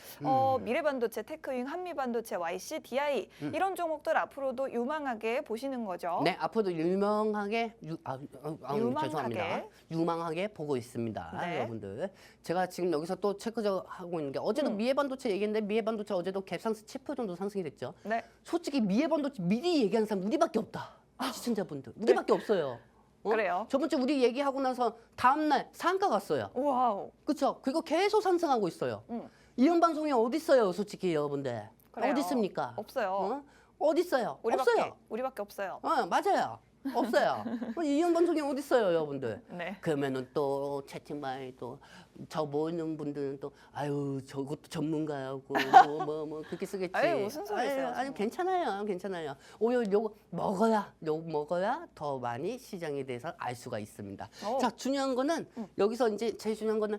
[SPEAKER 1] 미래반도체, 테크윙, 한미반도체, YC, DI 이런 종목들 앞으로도 유망하게 보시는 거죠.
[SPEAKER 2] 네, 앞으로도 유명하게
[SPEAKER 1] 유망하게.
[SPEAKER 2] 죄송합니다. 유망하게 보고 있습니다.
[SPEAKER 1] 네.
[SPEAKER 2] 여러분들. 제가 지금 여기서 또 체크하고 있는 게 어제도 미래반도체 얘기했는데 미래반도체 어제도 갭상승 10% 정도 상승이 됐죠.
[SPEAKER 1] 네.
[SPEAKER 2] 솔직히 미래반도체 미리 얘기하는 사람 우리밖에 없다. 시청자분들. 우리밖에 없어요.
[SPEAKER 1] 그래요.
[SPEAKER 2] 저번 주 우리 얘기하고 나서 다음날 상가 갔어요.
[SPEAKER 1] 와우.
[SPEAKER 2] 그렇죠? 그리고 계속 상승하고 있어요. 이런 방송이 어디 있어요, 솔직히 여러분들?
[SPEAKER 1] 그래요.
[SPEAKER 2] 어디 있습니까?
[SPEAKER 1] 없어요.
[SPEAKER 2] 어디 있어요? 없어요.
[SPEAKER 1] 우리밖에 없어요.
[SPEAKER 2] 맞아요. 없어요. 이런 방송이 어디 있어요, 여러분들?
[SPEAKER 1] 네.
[SPEAKER 2] 그러면은 또 채팅방에 또 저 모이는 분들은 또 아유 저것도 전문가하고 뭐 그렇게 쓰겠지.
[SPEAKER 1] 아유, 무슨 소리세요,
[SPEAKER 2] 아니
[SPEAKER 1] 정말.
[SPEAKER 2] 괜찮아요. 오히려 요거 먹어야 더 많이 시장에 대해서 알 수가 있습니다. 자, 중요한 거는 여기서 이제 제일 중요한 거는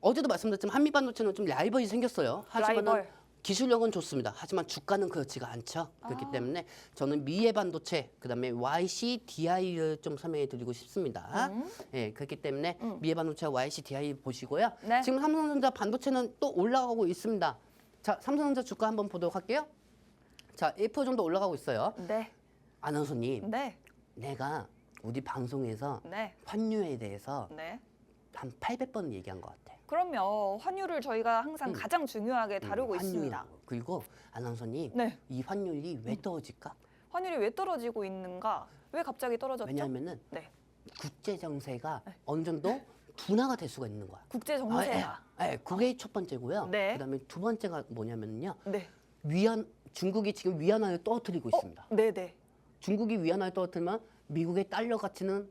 [SPEAKER 2] 어제도 말씀드렸지만 한미반도체는 좀 라이벌이 생겼어요. 하지만은
[SPEAKER 1] 라이벌.
[SPEAKER 2] 기술력은 좋습니다. 하지만 주가는 그렇지가 않죠. 그렇기 때문에 저는 미래반도체, 그다음에 YC, DI를 좀 설명해 드리고 싶습니다. 예, 그렇기 때문에 미래반도체와 YC, DI 보시고요.
[SPEAKER 1] 네.
[SPEAKER 2] 지금 삼성전자 반도체는 또 올라가고 있습니다. 자, 삼성전자 주가 한번 보도록 할게요. 자, 1% 정도 올라가고 있어요.
[SPEAKER 1] 네.
[SPEAKER 2] 아나운서님,
[SPEAKER 1] 네.
[SPEAKER 2] 내가 우리 방송에서
[SPEAKER 1] 네.
[SPEAKER 2] 환율에 대해서
[SPEAKER 1] 네.
[SPEAKER 2] 한 800번 얘기한 것 같아.
[SPEAKER 1] 그럼요. 환율을 저희가 항상 가장 중요하게 다루고
[SPEAKER 2] 환율.
[SPEAKER 1] 있습니다.
[SPEAKER 2] 그리고 아나운서님,
[SPEAKER 1] 네.
[SPEAKER 2] 이 환율이 왜 떨어질까?
[SPEAKER 1] 환율이 왜 떨어지고 있는가? 왜 갑자기 떨어졌죠?
[SPEAKER 2] 왜냐하면은
[SPEAKER 1] 네.
[SPEAKER 2] 국제 정세가 어느 정도 둔화가 될 수가 있는 거야.
[SPEAKER 1] 국제 정세야.
[SPEAKER 2] 그게 첫 번째고요.
[SPEAKER 1] 네.
[SPEAKER 2] 그다음에 두 번째가 뭐냐면요.
[SPEAKER 1] 네.
[SPEAKER 2] 중국이 지금 위안화를 떨어뜨리고 있습니다.
[SPEAKER 1] 네, 네.
[SPEAKER 2] 중국이 위안화를 떨어뜨리면 미국의 달러 가치는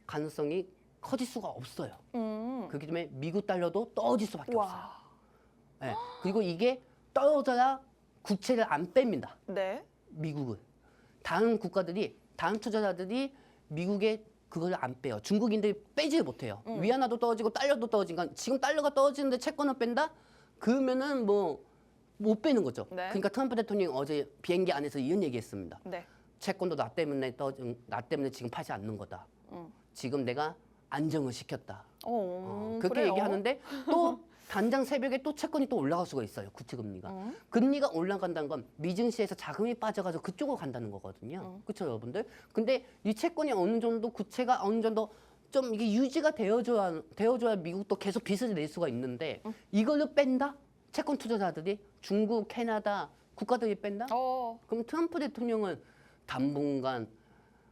[SPEAKER 2] 가능성이 커질 수가 없어요. 그렇기 때문에 미국 달러도 떨어질 수밖에 없어요.
[SPEAKER 1] 와.
[SPEAKER 2] 예. 그리고 이게 떨어져야 국채를 안 뺍니다.
[SPEAKER 1] 네.
[SPEAKER 2] 미국은. 다른 국가들이, 다른 투자자들이 미국의 그걸 안 빼요. 중국인들이 빼지 못해요. 위안화도 떨어지고 달러도 떨어지니까 지금 달러가 떨어지는데 채권을 뺀다? 그러면은 뭐 못 빼는 거죠.
[SPEAKER 1] 네.
[SPEAKER 2] 그러니까 트럼프 대통령이 어제 비행기 안에서 이런 얘기했습니다.
[SPEAKER 1] 네.
[SPEAKER 2] 채권도 나 때문에 나 때문에 지금 파지 않는 거다. 지금 내가 안정을 시켰다. 그렇게
[SPEAKER 1] 그래요?
[SPEAKER 2] 얘기하는데 또 단장 새벽에 또 채권이 또 올라갈 수가 있어요. 국채 금리가. 금리가 올라간다는 건 미증시에서 자금이 빠져가지고 그쪽으로 간다는 거거든요. 그렇죠, 여러분들? 근데 이 채권이 어느 정도 구체가 어느 정도 좀 이게 유지가 되어줘야 미국도 계속 빚을 낼 수가 있는데 이걸로 뺀다? 채권 투자자들이 중국, 캐나다 국가들이 뺀다? 그럼 트럼프 대통령은 당분간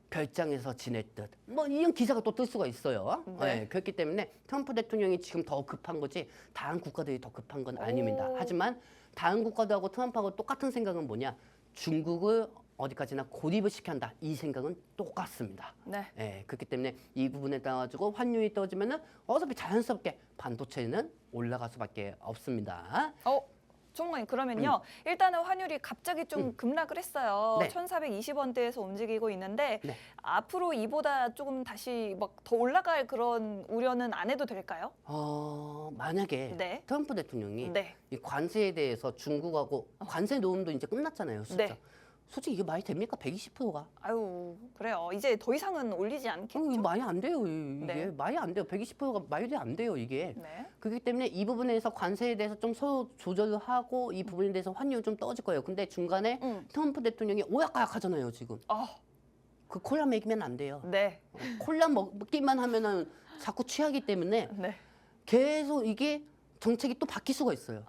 [SPEAKER 2] 별장에서 지냈듯 뭐 이런 기사가 또 뜰 수가 있어요.
[SPEAKER 1] 네.
[SPEAKER 2] 네, 그렇기 때문에 트럼프 대통령이 지금 더 급한 거지 다른 국가들이 더 급한 건 아닙니다. 하지만 다른 국가들하고 트럼프하고 똑같은 생각은 뭐냐? 중국을 어디까지나 고립을 시켜야 한다. 이 생각은 똑같습니다.
[SPEAKER 1] 네.
[SPEAKER 2] 예, 그렇기 때문에 이 부분에 따라 가지고 환율이 떨어지면은 어차피 자연스럽게 반도체는 올라갈 수밖에 없습니다.
[SPEAKER 1] 총무님 그러면요. 일단은 환율이 갑자기 좀 급락을 했어요.
[SPEAKER 2] 네.
[SPEAKER 1] 1,420원대에서 움직이고 있는데
[SPEAKER 2] 네.
[SPEAKER 1] 앞으로 이보다 조금 다시 막 더 올라갈 그런 우려는 안 해도 될까요?
[SPEAKER 2] 만약에
[SPEAKER 1] 네.
[SPEAKER 2] 트럼프 대통령이
[SPEAKER 1] 네.
[SPEAKER 2] 이 관세에 대해서 중국하고 관세 노름도 이제 끝났잖아요. 숫자.
[SPEAKER 1] 네.
[SPEAKER 2] 솔직히 이게 말이 됩니까? 120%가.
[SPEAKER 1] 아유, 그래요. 이제 더 이상은 올리지 않겠죠?
[SPEAKER 2] 이거 말이 안 돼요. 이게
[SPEAKER 1] 네.
[SPEAKER 2] 말이 안 돼요. 120%가 말이 안 돼요. 이게.
[SPEAKER 1] 네.
[SPEAKER 2] 그렇기 때문에 이 부분에 대해서 관세에 대해서 좀 서로 조절을 하고 이 부분에 대해서 환율 좀 떨어질 거예요. 근데 중간에 트럼프 대통령이 오약가약하잖아요. 지금. 그 콜라 먹이면 안 돼요.
[SPEAKER 1] 네.
[SPEAKER 2] 콜라 먹기만 하면은 자꾸 취하기 때문에
[SPEAKER 1] 네.
[SPEAKER 2] 계속 이게 정책이 또 바뀔 수가 있어요.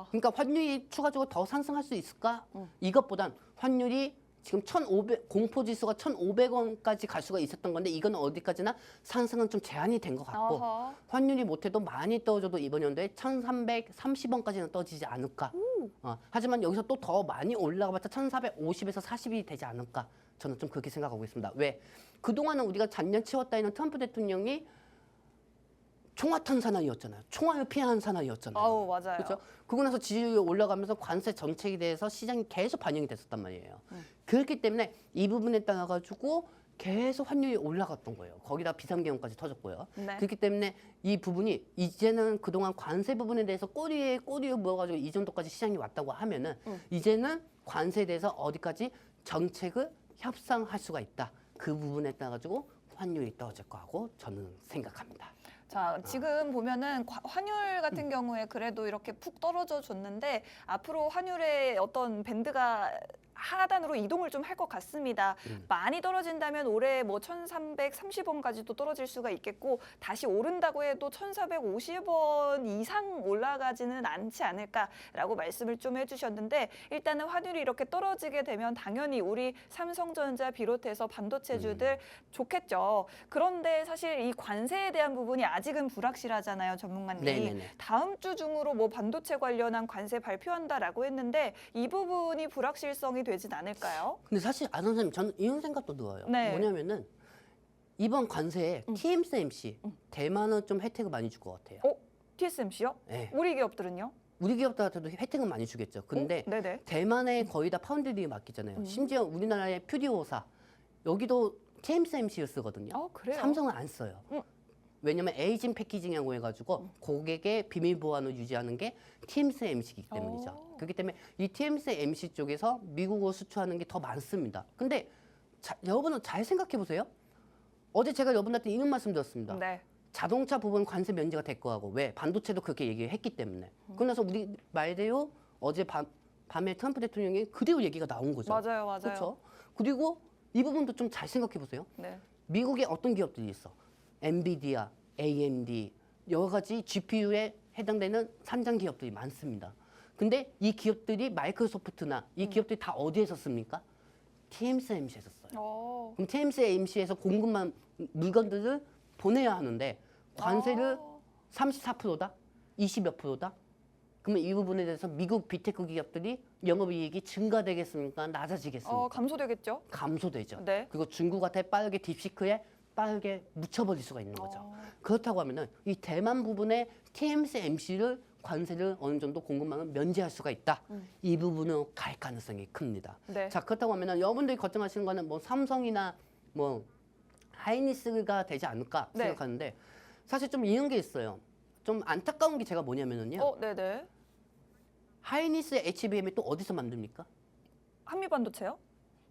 [SPEAKER 2] 그러니까 환율이 추가적으로 더 상승할 수 있을까? 이것보단 환율이 지금 1,500 공포지수가 1,500원까지 갈 수가 있었던 건데 이건 어디까지나 상승은 좀 제한이 된 것 같고 환율이 못해도 많이 떨어져도 이번 연도에 1,330원까지는 떨어지지 않을까. 하지만 여기서 또 더 많이 올라가봤자 1,450에서 40이 되지 않을까. 저는 좀 그렇게 생각하고 있습니다. 왜? 그동안은 우리가 작년 7월 달에는 트럼프 대통령이 총화탄 사나이였잖아요. 총알을 피한 사나이였잖아요.
[SPEAKER 1] 맞아요.
[SPEAKER 2] 그렇죠? 그러고 나서 지지율이 올라가면서 관세 정책에 대해서 시장이 계속 반영이 됐었단 말이에요. 그렇기 때문에 이 부분에 따라 가지고 계속 환율이 올라갔던 거예요. 거기다 비상계엄까지 터졌고요.
[SPEAKER 1] 네.
[SPEAKER 2] 그렇기 때문에 이 부분이 이제는 그동안 관세 부분에 대해서 꼬리에 물어가지고 이 정도까지 시장이 왔다고 하면은 이제는 관세에 대해서 어디까지 정책을 협상할 수가 있다. 그 부분에 따라 가지고 환율이 떨어질 거라고 저는 생각합니다.
[SPEAKER 1] 자, 지금 보면은 환율 같은 경우에 그래도 이렇게 푹 떨어져 줬는데 앞으로 환율의 어떤 밴드가 하단으로 이동을 좀 할 것 같습니다. 많이 떨어진다면 올해 뭐 1,330원까지도 떨어질 수가 있겠고 다시 오른다고 해도 1,450원 이상 올라가지는 않지 않을까라고 말씀을 좀 해주셨는데 일단은 환율이 이렇게 떨어지게 되면 당연히 우리 삼성전자 비롯해서 반도체주들 좋겠죠. 그런데 사실 이 관세에 대한 부분이 아직은 불확실하잖아요, 전문가님.
[SPEAKER 2] 네네네.
[SPEAKER 1] 다음 주 중으로 뭐 반도체 관련한 관세 발표한다라고 했는데 이 부분이 불확실성이 되진 않을까요?
[SPEAKER 2] 근데 사실 안 선생님 저는 이런 생각도 들어요.
[SPEAKER 1] 네.
[SPEAKER 2] 뭐냐면은 이번 관세에 TSMC 대만은 좀 혜택을 많이 줄 것 같아요.
[SPEAKER 1] TSMC요?
[SPEAKER 2] 네.
[SPEAKER 1] 우리 기업들은요?
[SPEAKER 2] 우리 기업들한테도 혜택은 많이 주겠죠. 근데
[SPEAKER 1] 네네.
[SPEAKER 2] 대만에 거의 다 파운드리에 맡기잖아요. 심지어 우리나라의 퓨디오사 여기도 TSMC를 쓰거든요.
[SPEAKER 1] 그래요?
[SPEAKER 2] 삼성은 안 써요. 왜냐면 에이징 패키징이라고 해가지고 고객의 비밀 보안을 유지하는 게 TSMC이기 때문이죠. 그렇기 때문에 이 TSMC 쪽에서 미국으로 수출하는 게 더 많습니다. 근데 여러분은 잘 생각해 보세요. 어제 제가 여러분한테 이런 말씀 드렸습니다.
[SPEAKER 1] 네.
[SPEAKER 2] 자동차 부분 관세 면제가 될 거하고 왜? 반도체도 그렇게 얘기했기 때문에. 그러나서 우리 말대로 어제 밤에 트럼프 대통령이 그대로 얘기가 나온 거죠.
[SPEAKER 1] 맞아요.
[SPEAKER 2] 그렇죠? 그리고 이 부분도 좀 잘 생각해 보세요.
[SPEAKER 1] 네.
[SPEAKER 2] 미국에 어떤 기업들이 있어? 엔비디아, AMD 여러 가지 GPU에 해당되는 산장 기업들이 많습니다. 근데 이 기업들이 마이크로소프트나 이 기업들이 다 어디에서 씁니까? TSMC에서 써요. 그럼 TSMC에서 공급한 물건들을 보내야 하는데 관세를 34%다? 20몇 %다? 그러면 이 부분에 대해서 미국 빅테크 기업들이 영업이익이 증가되겠습니까? 낮아지겠습니까?
[SPEAKER 1] 감소되겠죠?
[SPEAKER 2] 감소되죠.
[SPEAKER 1] 네.
[SPEAKER 2] 그리고 중국한테 빠르게 딥시크에 빠르게 묻혀버릴 수가 있는 거죠. 그렇다고 하면은 이 대만 부분의 TSMC를 관세를 어느 정도 공급망을 면제할 수가 있다. 이 부분은 갈 가능성이 큽니다.
[SPEAKER 1] 네.
[SPEAKER 2] 자, 그렇다고 하면은 여러분들이 걱정하시는 거는 뭐 삼성이나 뭐 하이닉스가 되지 않을까
[SPEAKER 1] 네.
[SPEAKER 2] 생각하는데 사실 좀 이런 게 있어요. 좀 안타까운 게 제가 뭐냐면은요.
[SPEAKER 1] 네네.
[SPEAKER 2] 하이닉스의 HBM이 또 어디서 만듭니까?
[SPEAKER 1] 한미반도체요?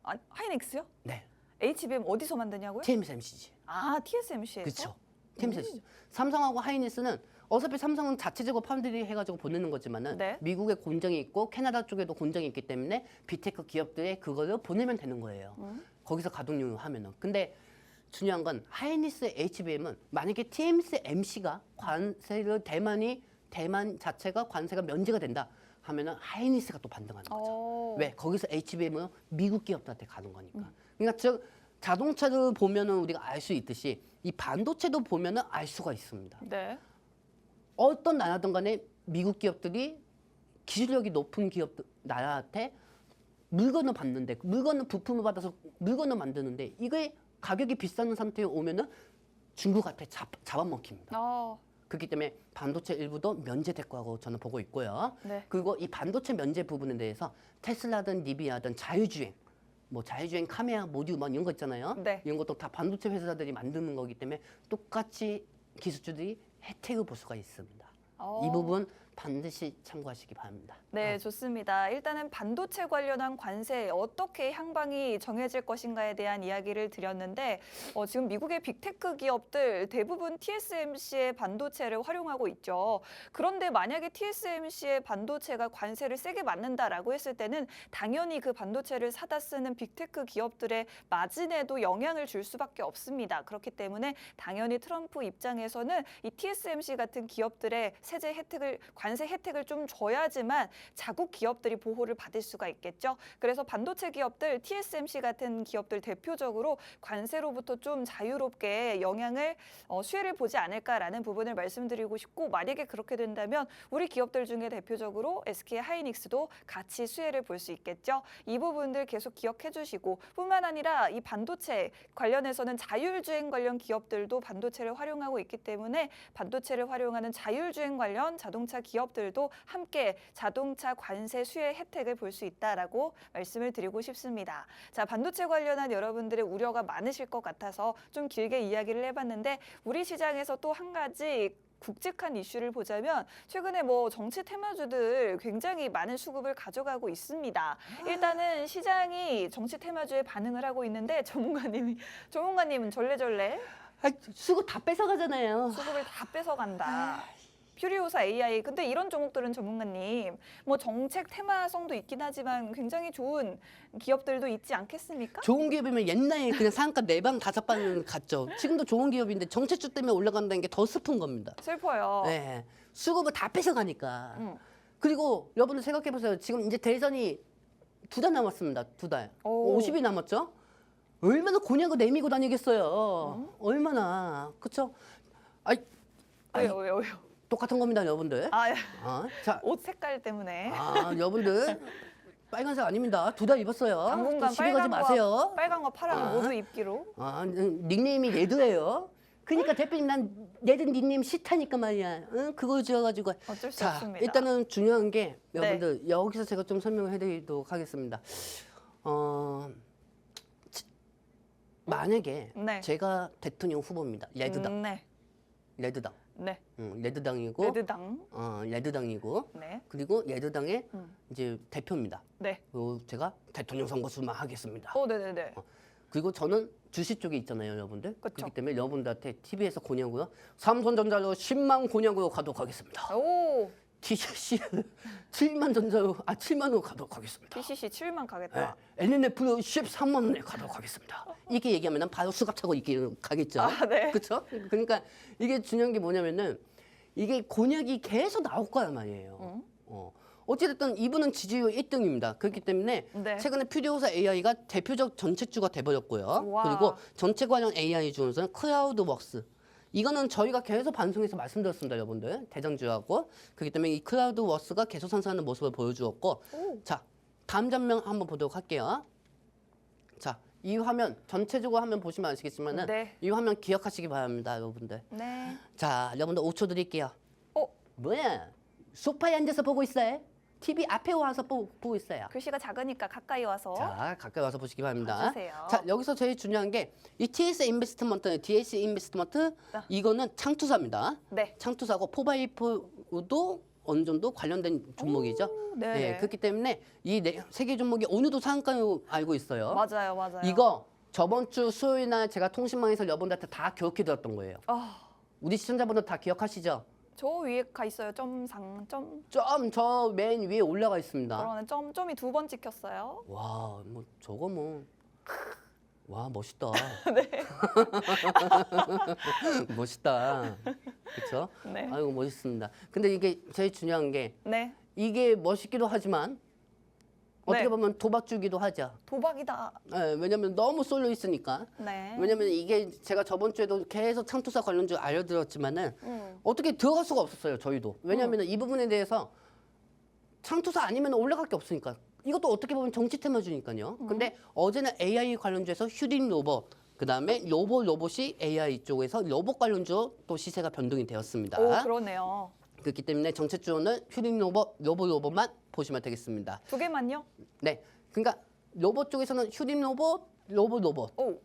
[SPEAKER 1] 아, 하이닉스요?
[SPEAKER 2] 네.
[SPEAKER 1] HBM 어디서 만드냐고요?
[SPEAKER 2] TSMC지.
[SPEAKER 1] 아, TSMC에서?
[SPEAKER 2] 그렇죠. TSMC죠. 삼성하고 하이닉스는 어차피 삼성은 자체적으로 파운드리 해가지고 보내는 거지만은
[SPEAKER 1] 네.
[SPEAKER 2] 미국에 공장이 있고 캐나다 쪽에도 공장이 있기 때문에 비테크 기업들에 그거를 보내면 되는 거예요. 거기서 가동률 하면은. 근데 중요한 건 하이닉스의 HBM은 만약에 TSMC가 관세를 대만 자체가 관세가 면제가 된다 하면은 하이닉스가 또 반등하는 거죠. 왜? 거기서 HBM은 미국 기업들한테 가는 거니까. 그러니까 즉 자동차를 보면은 우리가 알 수 있듯이 이 반도체도 보면은 알 수가 있습니다.
[SPEAKER 1] 네.
[SPEAKER 2] 어떤 나라든 간에 미국 기업들이 기술력이 높은 기업들 나라한테 물건을 받는데 물건을 부품을 받아서 물건을 만드는데 이게 가격이 비싼 상태에 오면은 중국한테 잡아먹힙니다. 그렇기 때문에 반도체 일부도 면제될 거라고 저는 보고 있고요.
[SPEAKER 1] 네.
[SPEAKER 2] 그리고 이 반도체 면제 부분에 대해서 테슬라든 니비아든 자율주행, 뭐 자율주행 카메라 모듈 뭐 이런 거 있잖아요.
[SPEAKER 1] 네.
[SPEAKER 2] 이런 것도 다 반도체 회사들이 만드는 거기 때문에 똑같이 기술주들이 혜택을 볼 수가 있습니다. 이 부분 반드시 참고하시기 바랍니다.
[SPEAKER 1] 네, 좋습니다. 일단은 반도체 관련한 관세 어떻게 향방이 정해질 것인가에 대한 이야기를 드렸는데 지금 미국의 빅테크 기업들 대부분 TSMC의 반도체를 활용하고 있죠. 그런데 만약에 TSMC의 반도체가 관세를 세게 맞는다라고 했을 때는 당연히 그 반도체를 사다 쓰는 빅테크 기업들의 마진에도 영향을 줄 수밖에 없습니다. 그렇기 때문에 당연히 트럼프 입장에서는 이 TSMC 같은 기업들의 세제 혜택을 관세 혜택을 좀 줘야지만 자국 기업들이 보호를 받을 수가 있겠죠. 그래서 반도체 기업들, TSMC 같은 기업들 대표적으로 관세로부터 좀 자유롭게 영향을 수혜를 보지 않을까라는 부분을 말씀드리고 싶고 만약에 그렇게 된다면 우리 기업들 중에 대표적으로 SK 하이닉스도 같이 수혜를 볼 수 있겠죠. 이 부분들 계속 기억해 주시고 뿐만 아니라 이 반도체 관련해서는 자율주행 관련 기업들도 반도체를 활용하고 있기 때문에 반도체를 활용하는 자율주행 관련 자동차 기업들도 함께 자동차 관세 수혜 혜택을 볼 수 있다라고 말씀을 드리고 싶습니다. 자, 반도체 관련한 여러분들의 우려가 많으실 것 같아서 좀 길게 이야기를 해봤는데 우리 시장에서 또 한 가지 굵직한 이슈를 보자면 최근에 뭐 정치 테마주들 굉장히 많은 수급을 가져가고 있습니다. 일단은 시장이 정치 테마주에 반응을 하고 있는데 전문가님은 절레절레
[SPEAKER 2] 수급 다 뺏어가잖아요.
[SPEAKER 1] 수급을 다 뺏어간다. 퓨리오사 AI. 근데 이런 종목들은 전문가님 뭐 정책 테마성도 있긴 하지만 굉장히 좋은 기업들도 있지 않겠습니까?
[SPEAKER 2] 좋은 기업이면 옛날에 그냥 상한가 4방 5방 갔죠. 지금도 좋은 기업인데 정책주 때문에 올라간다는 게 더 슬픈 겁니다.
[SPEAKER 1] 슬퍼요.
[SPEAKER 2] 네, 수급을 다 뺏어가니까. 그리고 여러분들 생각해보세요. 지금 이제 대선이 2달 남았습니다. 2달.
[SPEAKER 1] 오.
[SPEAKER 2] 50이 남았죠? 얼마나 곤약을 내미고 다니겠어요. 얼마나. 그렇죠?
[SPEAKER 1] 왜요?
[SPEAKER 2] 똑같은 겁니다, 여러분들. 자,
[SPEAKER 1] 옷 색깔 때문에.
[SPEAKER 2] 여러분들 빨간색 아닙니다. 2달 입었어요.
[SPEAKER 1] 당분간
[SPEAKER 2] 집에 가지 마세요.
[SPEAKER 1] 빨간과 파랑 모두 입기로.
[SPEAKER 2] 닉네임이 레드예요. 그러니까 대표님 난 레드 닉네임 싫다니까 말이야. 응? 그걸 지어가지고.
[SPEAKER 1] 어쩔 수
[SPEAKER 2] 자,
[SPEAKER 1] 없습니다.
[SPEAKER 2] 일단은 중요한 게 여러분들 여기서 제가 좀 설명을 해드리도록 하겠습니다. 만약에
[SPEAKER 1] 네.
[SPEAKER 2] 제가 대통령 후보입니다. 레드당. 레드당.
[SPEAKER 1] 네.
[SPEAKER 2] 레드당이고.
[SPEAKER 1] 레드당.
[SPEAKER 2] 레드당이고.
[SPEAKER 1] 네.
[SPEAKER 2] 그리고 레드당의 이제 대표입니다.
[SPEAKER 1] 네.
[SPEAKER 2] 그리고 제가 대통령 선거 출마하겠습니다.
[SPEAKER 1] 네네네.
[SPEAKER 2] 그리고 저는 주식 쪽에 있잖아요, 여러분들.
[SPEAKER 1] 그쵸.
[SPEAKER 2] 그렇기 때문에 여러분들한테 TV에서 곤약으로 삼성전자로 10만 곤약으로 가도록 하겠습니다.
[SPEAKER 1] 오.
[SPEAKER 2] TCC 7만 전자로 7만 원으로 가도록 하겠습니다.
[SPEAKER 1] TCC 7만 가겠다.
[SPEAKER 2] LNF로 13만 원에 가도록 하겠습니다. 이렇게 얘기하면 바로 수갑 차고 이렇게 가겠죠.
[SPEAKER 1] 네.
[SPEAKER 2] 그렇죠? 그러니까 이게 중요한 게 뭐냐면은 이게 곤약이 계속 나올 거란 말이에요. 어찌됐든 이분은 지지율 1등입니다. 그렇기 때문에
[SPEAKER 1] 네.
[SPEAKER 2] 최근에 퓨리오사 AI가 대표적 정책주가 돼버렸고요.
[SPEAKER 1] 와.
[SPEAKER 2] 그리고 정책 관련 AI 중에서는 클라우드웍스. 이거는 저희가 계속 방송에서 말씀드렸습니다, 여러분들. 대장주하고. 그렇기 때문에 이 클라우드웍스가 계속 상승하는 모습을 보여주었고. 자, 다음 장면 한번 보도록 할게요. 자, 이 화면 전체적으로 화면 보시면 아시겠지만은
[SPEAKER 1] 네.
[SPEAKER 2] 이 화면 기억하시기 바랍니다, 여러분들.
[SPEAKER 1] 네.
[SPEAKER 2] 자, 여러분들 5초 드릴게요. 뭐야? 소파에 앉아서 보고 있어요? TV 앞에 와서 보고 있어요.
[SPEAKER 1] 글씨가 작으니까 가까이 와서
[SPEAKER 2] 자, 가까이 와서 보시기 바랍니다.
[SPEAKER 1] 봐주세요.
[SPEAKER 2] 자, 여기서 제일 중요한 게 이 TS 인베스트먼트, DS 인베스트먼트 이거는 창투사입니다.
[SPEAKER 1] 네.
[SPEAKER 2] 창투사고 포바이프도 어느 정도 관련된 종목이죠.
[SPEAKER 1] 네.
[SPEAKER 2] 네, 그렇기 때문에 이 세 개 종목이 오늘도 상한가로 알고 있어요.
[SPEAKER 1] 맞아요, 맞아요.
[SPEAKER 2] 이거 저번 주 수요일 날 제가 통신망에서 여러분들한테 다 교육해 드렸던 거예요. 우리 시청자분들 다 기억하시죠?
[SPEAKER 1] 저 위에 가 있어요. 점상 점.
[SPEAKER 2] 점 저 맨 위에 올라가 있습니다.
[SPEAKER 1] 그러네. 점이 2번 찍혔어요.
[SPEAKER 2] 와, 뭐 저거 뭐. 와, 멋있다.
[SPEAKER 1] 네.
[SPEAKER 2] 멋있다. 그렇죠?
[SPEAKER 1] 네.
[SPEAKER 2] 아이고 멋있습니다. 근데 이게 제일 중요한 게
[SPEAKER 1] 네.
[SPEAKER 2] 이게 멋있기도 하지만 어떻게
[SPEAKER 1] 네.
[SPEAKER 2] 보면 도박주기도 하죠.
[SPEAKER 1] 도박이다.
[SPEAKER 2] 네, 왜냐면 너무 쏠려 있으니까.
[SPEAKER 1] 네.
[SPEAKER 2] 왜냐면 이게 제가 저번 주에도 계속 창투사 관련주 알려드렸지만은 어떻게 들어갈 수가 없었어요. 저희도. 왜냐면 이 부분에 대해서 창투사 아니면 올라갈 게 없으니까. 이것도 어떻게 보면 정치 테마주니까요. 근데 어제는 AI 관련주에서 휴림 로봇, 그다음에 로봇이 AI 쪽에서 로봇 관련주 또 시세가 변동이 되었습니다.
[SPEAKER 1] 오, 그러네요.
[SPEAKER 2] 그렇기 때문에 정책주는 휴림 로봇만 보시면 되겠습니다.
[SPEAKER 1] 2개만요?
[SPEAKER 2] 네, 그러니까 로봇 쪽에서는 휴림 로봇.
[SPEAKER 1] 오.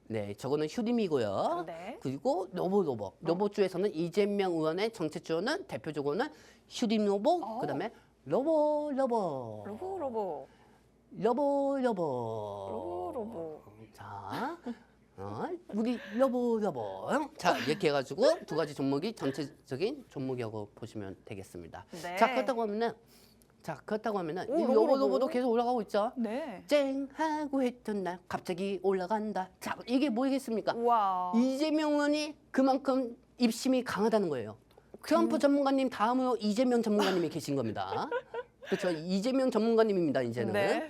[SPEAKER 2] 네, 저거는 휴림이고요.
[SPEAKER 1] 네.
[SPEAKER 2] 그리고 로봇주에서는 이재명 의원의 정책주는 대표적으로는 휴림 로봇, 그다음에 로봇.
[SPEAKER 1] 로보.
[SPEAKER 2] 자, 우리 로봇. 자, 이렇게 해가지고 두 가지 종목이 전체적인 종목이라고 보시면 되겠습니다.
[SPEAKER 1] 네.
[SPEAKER 2] 자, 그렇다고 하면은
[SPEAKER 1] 오,
[SPEAKER 2] 이 로봇도 계속 올라가고 있죠.
[SPEAKER 1] 네.
[SPEAKER 2] 쨍 하고 했던 날 갑자기 올라간다. 자, 이게 뭐겠습니까?
[SPEAKER 1] 우와.
[SPEAKER 2] 이재명 의원이 그만큼 입심이 강하다는 거예요. 트럼프 전문가님 다음으로 이재명 전문가님이 계신 겁니다. 그렇죠. 이재명 전문가님입니다. 이제는.
[SPEAKER 1] 네.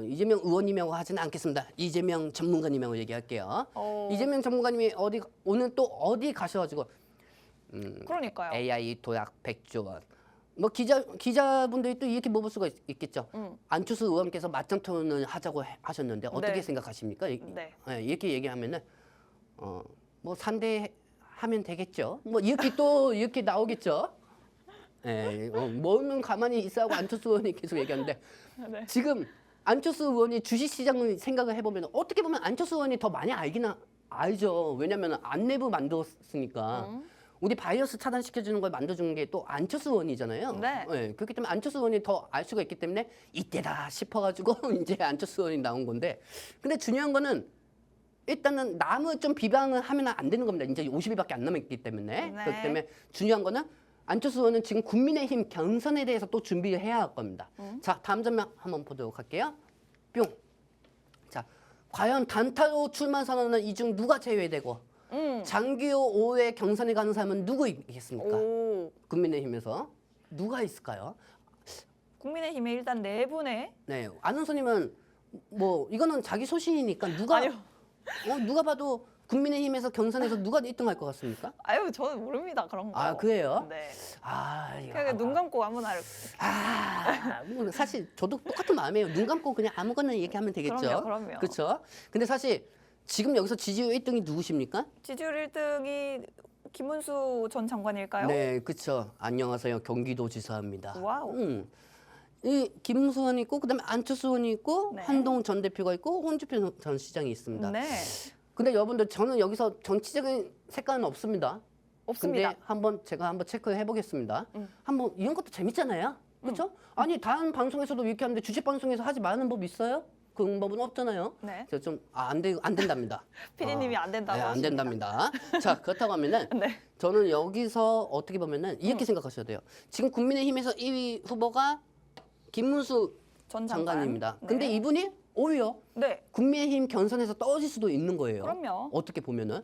[SPEAKER 2] 이재명 의원님이라고 하지는 않겠습니다. 이재명 전문가님이라고 얘기할게요. 이재명 전문가님이 오늘 또 어디 가셔가지고
[SPEAKER 1] 그러니까요.
[SPEAKER 2] AI 도약 100조 원. 뭐 기자분들이 또 이렇게 물어볼 수가 있겠죠. 안철수 의원께서 맞짱 토론을 하자고 하셨는데 어떻게
[SPEAKER 1] 네.
[SPEAKER 2] 생각하십니까?
[SPEAKER 1] 네.
[SPEAKER 2] 이렇게 얘기하면은 뭐 산대하면 되겠죠. 뭐 이렇게 나오겠죠. 뭐는 가만히 있어하고 안철수 의원이 계속 얘기하는데
[SPEAKER 1] 네.
[SPEAKER 2] 지금 안철수 의원이 주식시장을 생각을 해보면 어떻게 보면 안철수 의원이 더 많이 알기는 알죠. 왜냐하면 안내부 만들었으니까 우리 바이러스 차단시켜주는 걸 만들어주는 게 또 안철수 의원이잖아요.
[SPEAKER 1] 네.
[SPEAKER 2] 그렇기 때문에 안철수 의원이 더 알 수가 있기 때문에 이때다 싶어가지고 이제 안철수 의원이 나온 건데 근데 중요한 거는 일단은 남을 좀 비방을 하면 안 되는 겁니다. 이제 50일밖에 안 남았기 때문에.
[SPEAKER 1] 네.
[SPEAKER 2] 그렇기 때문에 중요한 거는 안철수 의원은 지금 국민의힘 경선에 대해서 또 준비를 해야 할 겁니다. 자, 다음 장면 한번 보도록 할게요. 뿅. 자, 과연 단타로 출마 선언은 이 중 누가 제외되고 장기호 5회 경선에 가는 사람은 누구이겠습니까?
[SPEAKER 1] 오.
[SPEAKER 2] 국민의힘에서 누가 있을까요?
[SPEAKER 1] 국민의힘에 일단 4분의
[SPEAKER 2] 네, 안은서님은 뭐 이거는 자기 소신이니까
[SPEAKER 1] 아니요.
[SPEAKER 2] 누가 봐도 국민의힘에서 경선에서 누가 1등할 것 같습니까?
[SPEAKER 1] 아유, 저는 모릅니다. 그런 거.
[SPEAKER 2] 아, 그래요?
[SPEAKER 1] 네.
[SPEAKER 2] 이거
[SPEAKER 1] 눈 감고 아무나
[SPEAKER 2] 뭐 사실 저도 똑같은 마음이에요. 눈 감고 그냥 아무거나 얘기하면 되겠죠.
[SPEAKER 1] 그럼요.
[SPEAKER 2] 그렇죠. 근데 사실 지금 여기서 지지율 1등이 누구십니까?
[SPEAKER 1] 지지율 1등이 김문수 전 장관일까요?
[SPEAKER 2] 네, 그렇죠. 안녕하세요. 경기도지사입니다.
[SPEAKER 1] 와우.
[SPEAKER 2] 이 김문수 의원이 있고 그다음에 안철수 의원이 있고
[SPEAKER 1] 네.
[SPEAKER 2] 한동훈 전 대표가 있고 홍준표 전 시장이 있습니다.
[SPEAKER 1] 네.
[SPEAKER 2] 근데 여러분들 저는 여기서 정치적인 색깔은 없습니다.
[SPEAKER 1] 없습니다.
[SPEAKER 2] 근데 제가 한번 체크를 해보겠습니다. 한번 이런 것도 재밌잖아요. 그렇죠? 아니 다른 방송에서도 이렇게 하는데 주식 방송에서 하지 마는 법 있어요? 그 방법은 없잖아요.
[SPEAKER 1] 네.
[SPEAKER 2] 그래서 좀 안 된답니다.
[SPEAKER 1] PD님이 안 된다고
[SPEAKER 2] 네, 안
[SPEAKER 1] 하십니다.
[SPEAKER 2] 된답니다. 자, 그렇다고 하면은
[SPEAKER 1] 네.
[SPEAKER 2] 저는 여기서 어떻게 보면은 이렇게 생각하셔야 돼요. 지금 국민의힘에서 2위 후보가 김문수
[SPEAKER 1] 전 장관.
[SPEAKER 2] 장관입니다.
[SPEAKER 1] 네.
[SPEAKER 2] 근데 이분이 오히려
[SPEAKER 1] 네.
[SPEAKER 2] 국민의힘 경선에서 떨어질 수도 있는 거예요.
[SPEAKER 1] 그럼요.
[SPEAKER 2] 어떻게 보면은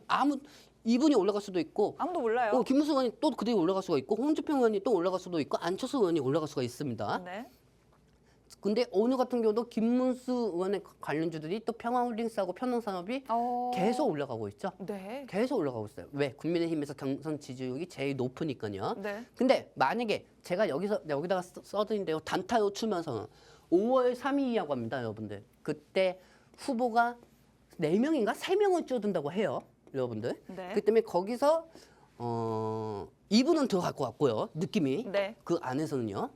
[SPEAKER 2] 이분이 올라갈 수도 있고
[SPEAKER 1] 아무도 몰라요.
[SPEAKER 2] 김문수 의원이 또 그대로 올라갈 수가 있고 홍준표 의원이 또 올라갈 수도 있고 안철수 의원이 올라갈 수가 있습니다.
[SPEAKER 1] 네.
[SPEAKER 2] 근데 오늘 같은 경우도 김문수 의원의 관련주들이 또 평화홀딩스하고 평농산업이 계속 올라가고 있죠.
[SPEAKER 1] 네.
[SPEAKER 2] 계속 올라가고 있어요. 왜? 국민의힘에서 경선 지지율이 제일 높으니까요.
[SPEAKER 1] 네.
[SPEAKER 2] 근데 만약에 제가 여기다가 써드린데요. 단타로 출마선 5월 3일이라고 합니다. 여러분들. 그때 후보가 4명인가 3명을 쪼든다고 해요. 여러분들.
[SPEAKER 1] 네.
[SPEAKER 2] 그 때문에 거기서 2분은 들어갈 것 같고요. 느낌이.
[SPEAKER 1] 네.
[SPEAKER 2] 그 안에서는요.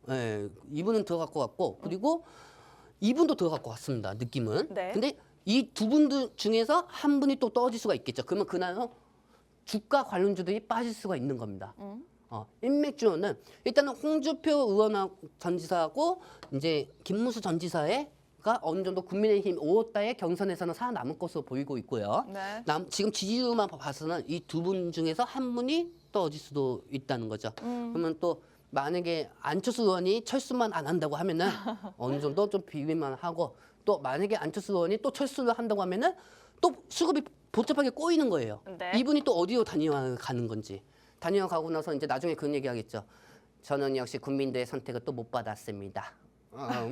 [SPEAKER 2] 예, 2분은 들어갈 것 같고 그리고 2분도 들어갈 것 같습니다. 느낌은.
[SPEAKER 1] 네.
[SPEAKER 2] 근데 이 두 분 중에서 한 분이 또 떨어질 수가 있겠죠. 그러면 그날은 주가 관련주들이 빠질 수가 있는 겁니다. 인맥주는 일단은 홍준표 의원 전 지사하고 이제 김문수 전 지사가 어느 정도 국민의힘 5월달에 경선에서는 살아남을 것으로 보이고 있고요.
[SPEAKER 1] 네.
[SPEAKER 2] 지금 지지율만 봐서는 이 두 분 중에서 한 분이 떨어질 수도 있다는 거죠. 그러면 또 만약에 안철수 의원이 철수만 안 한다고 하면은 어느 정도 좀 비빌만 하고 또 만약에 안철수 의원이 또 철수를 한다고 하면은 또 수급이 복잡하게 꼬이는 거예요.
[SPEAKER 1] 네.
[SPEAKER 2] 이분이 또 어디로 다녀가는 건지. 다녀가고 나서 이제 나중에 그런 얘기 하겠죠. 저는 역시 국민들의 선택을 또 못 받았습니다.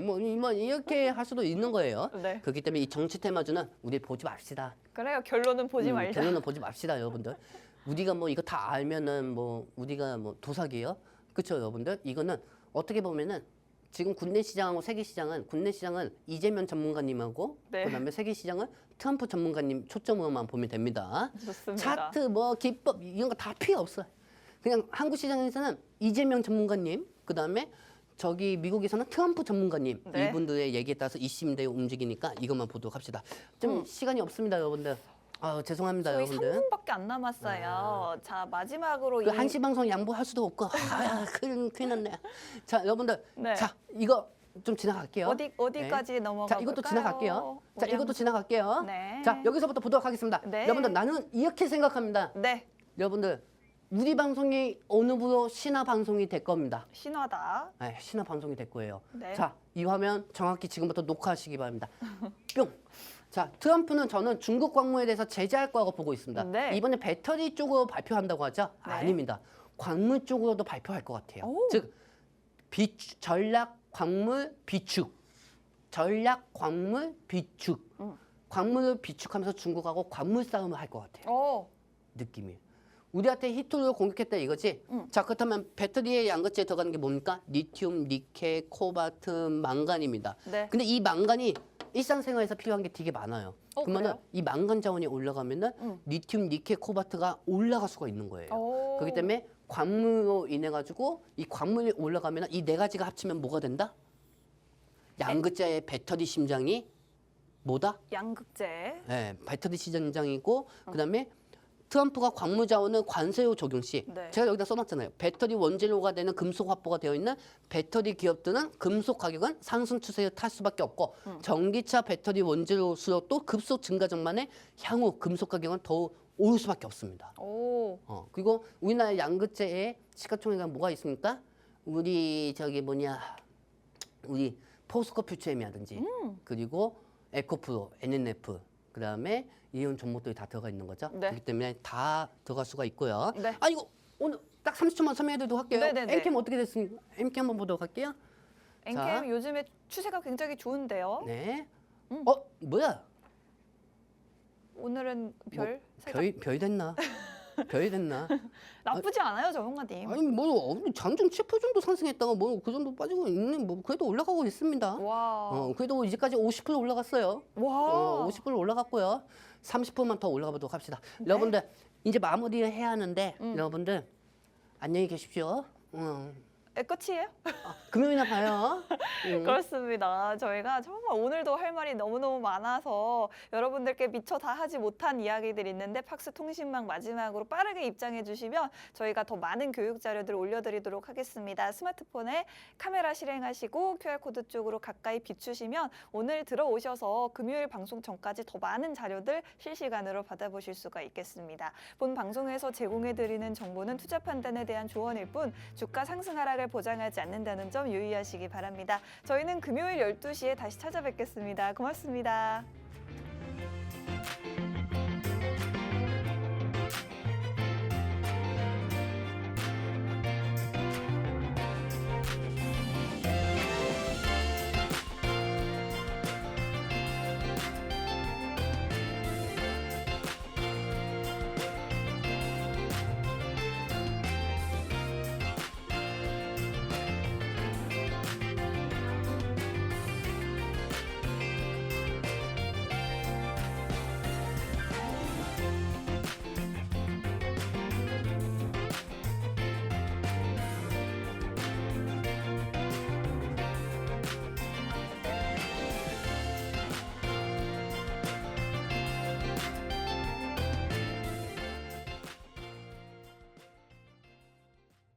[SPEAKER 2] 뭐 이렇게 할 수도 있는 거예요.
[SPEAKER 1] 네.
[SPEAKER 2] 그렇기 때문에 이 정치 테마주는 우리 보지 맙시다.
[SPEAKER 1] 그래요. 결론은 보지 말자.
[SPEAKER 2] 결론은 보지 맙시다, 여러분들. 우리가 뭐 이거 다 알면은 뭐 우리가 뭐 도사기예요? 그렇죠, 여러분들? 이거는 어떻게 보면은 지금 국내 시장하고 세계 시장은 국내 시장은 이재명 전문가님하고
[SPEAKER 1] 네.
[SPEAKER 2] 그다음에 세계 시장은 트럼프 전문가님 초점으로만 보면 됩니다.
[SPEAKER 1] 좋습니다.
[SPEAKER 2] 차트 뭐 기법 이런 거 다 필요 없어요. 그냥 한국 시장에서는 이재명 전문가님 그다음에 저기 미국에서는 트럼프 전문가님
[SPEAKER 1] 네.
[SPEAKER 2] 이분들의 얘기에 따라서 이심대 움직이니까 이것만 보도록 합시다. 좀 시간이 없습니다, 여러분들. 죄송합니다,
[SPEAKER 1] 저희
[SPEAKER 2] 여러분들.
[SPEAKER 1] 3분밖에 안 남았어요. 자, 마지막으로
[SPEAKER 2] 그 한시 방송 양보할 수도 없고 큰일 났네. 자, 여러분들.
[SPEAKER 1] 네.
[SPEAKER 2] 자, 이거 좀 지나갈게요.
[SPEAKER 1] 어디까지
[SPEAKER 2] 네.
[SPEAKER 1] 넘어가
[SPEAKER 2] 자, 이것도
[SPEAKER 1] 볼까요?
[SPEAKER 2] 지나갈게요. 자,
[SPEAKER 1] 우리
[SPEAKER 2] 이것도
[SPEAKER 1] 한번-
[SPEAKER 2] 지나갈게요.
[SPEAKER 1] 네.
[SPEAKER 2] 자, 여기서부터 보도록 하겠습니다.
[SPEAKER 1] 네.
[SPEAKER 2] 여러분들 나는 이렇게 생각합니다.
[SPEAKER 1] 네.
[SPEAKER 2] 여러분들 우리 방송이 어느 부로 신화 방송이 될 겁니다.
[SPEAKER 1] 신화다.
[SPEAKER 2] 네, 신화 방송이 될 거예요.
[SPEAKER 1] 네.
[SPEAKER 2] 자, 이 화면 정확히 지금부터 녹화하시기 바랍니다. 뿅. 자, 트럼프는 저는 중국 광무에 대해서 제재할 거라고 보고 있습니다.
[SPEAKER 1] 네.
[SPEAKER 2] 이번에 배터리 쪽으로 발표한다고 하죠?
[SPEAKER 1] 네.
[SPEAKER 2] 아닙니다. 광물 쪽으로도 발표할 것 같아요.
[SPEAKER 1] 오.
[SPEAKER 2] 즉, 전략 광물 비축. 전략 광물 비축. 광물을 비축하면서 중국하고 광물 싸움을 할 것 같아요. 느낌이. 우리한테 히토를 공격했다 이거지. 자, 그렇다면 배터리의 양극재에 들어가는 게 뭡니까? 리튬, 니켈, 코발트, 망간입니다.
[SPEAKER 1] 네.
[SPEAKER 2] 근데 이 망간이 일상생활에서 필요한 게 되게 많아요. 그러면은
[SPEAKER 1] 그래요?
[SPEAKER 2] 이 망간 자원이 올라가면은 리튬, 니켈, 코발트가 올라갈 수가 있는 거예요. 그렇기 때문에 광물로 인해 가지고 이 광물이 올라가면은 이 네 가지가 합치면 뭐가 된다? 양극재의 배터리 심장이 뭐다?
[SPEAKER 1] 양극재.
[SPEAKER 2] 네, 배터리 심장이고 그다음에 트럼프가 광물 자원을 관세로 적용 시
[SPEAKER 1] 네.
[SPEAKER 2] 제가 여기다 써놨잖아요. 배터리 원재료가 되는 금속 확보가 되어 있는 배터리 기업들은 금속 가격은 상승 추세를 탈 수밖에 없고 전기차 배터리 원재료 수요도 급속 증가 전만에 향후 금속 가격은 더욱 오를 수밖에 없습니다.
[SPEAKER 1] 오.
[SPEAKER 2] 그리고 우리나라 양극재에 시가총액가 뭐가 있습니까? 우리 우리 포스코 퓨처엠이라든지 그리고 에코프로, NNF 그다음에 이런 종목들이 다 들어가 있는 거죠.
[SPEAKER 1] 네.
[SPEAKER 2] 그렇기 때문에 다 들어갈 수가 있고요.
[SPEAKER 1] 네.
[SPEAKER 2] 이거 오늘 딱 30초만 설명해드리도록 할게요.
[SPEAKER 1] 네네네.
[SPEAKER 2] 엠캠 어떻게 됐습니까? 엠캠 한번 보도록 할게요.
[SPEAKER 1] 엔캠
[SPEAKER 2] 자.
[SPEAKER 1] 요즘에 추세가 굉장히 좋은데요.
[SPEAKER 2] 네. 뭐야?
[SPEAKER 1] 오늘은 별 살짝
[SPEAKER 2] 별이 됐나? 별이 됐나?
[SPEAKER 1] 나쁘지 않아요, 전문가님.
[SPEAKER 2] 아니 뭐 장중 10% 정도 상승했다가 뭐 그 정도 빠지고 있는 뭐 그래도 올라가고 있습니다.
[SPEAKER 1] 와.
[SPEAKER 2] 그래도 이제까지 50% 올라갔어요.
[SPEAKER 1] 와.
[SPEAKER 2] 50% 올라갔고요. 30%만 더 올라가 보도록 합시다.
[SPEAKER 1] 네.
[SPEAKER 2] 여러분들 이제 마무리를 해야 하는데 여러분들 안녕히 계십시오.
[SPEAKER 1] 끝이에요?
[SPEAKER 2] 금요일에 봐요.
[SPEAKER 1] 그렇습니다. 저희가 정말 오늘도 할 말이 너무너무 많아서 여러분들께 미처 다 하지 못한 이야기들이 있는데 팍스 통신망 마지막으로 빠르게 입장해 주시면 저희가 더 많은 교육 자료들을 올려드리도록 하겠습니다. 스마트폰에 카메라 실행하시고 QR코드 쪽으로 가까이 비추시면 오늘 들어오셔서 금요일 방송 전까지 더 많은 자료들 실시간으로 받아보실 수가 있겠습니다. 본 방송에서 제공해드리는 정보는 투자 판단에 대한 조언일 뿐 주가 상승 하락을 보장하지 않는다는 점 유의하시기 바랍니다. 저희는 금요일 12시에 다시 찾아뵙겠습니다. 고맙습니다.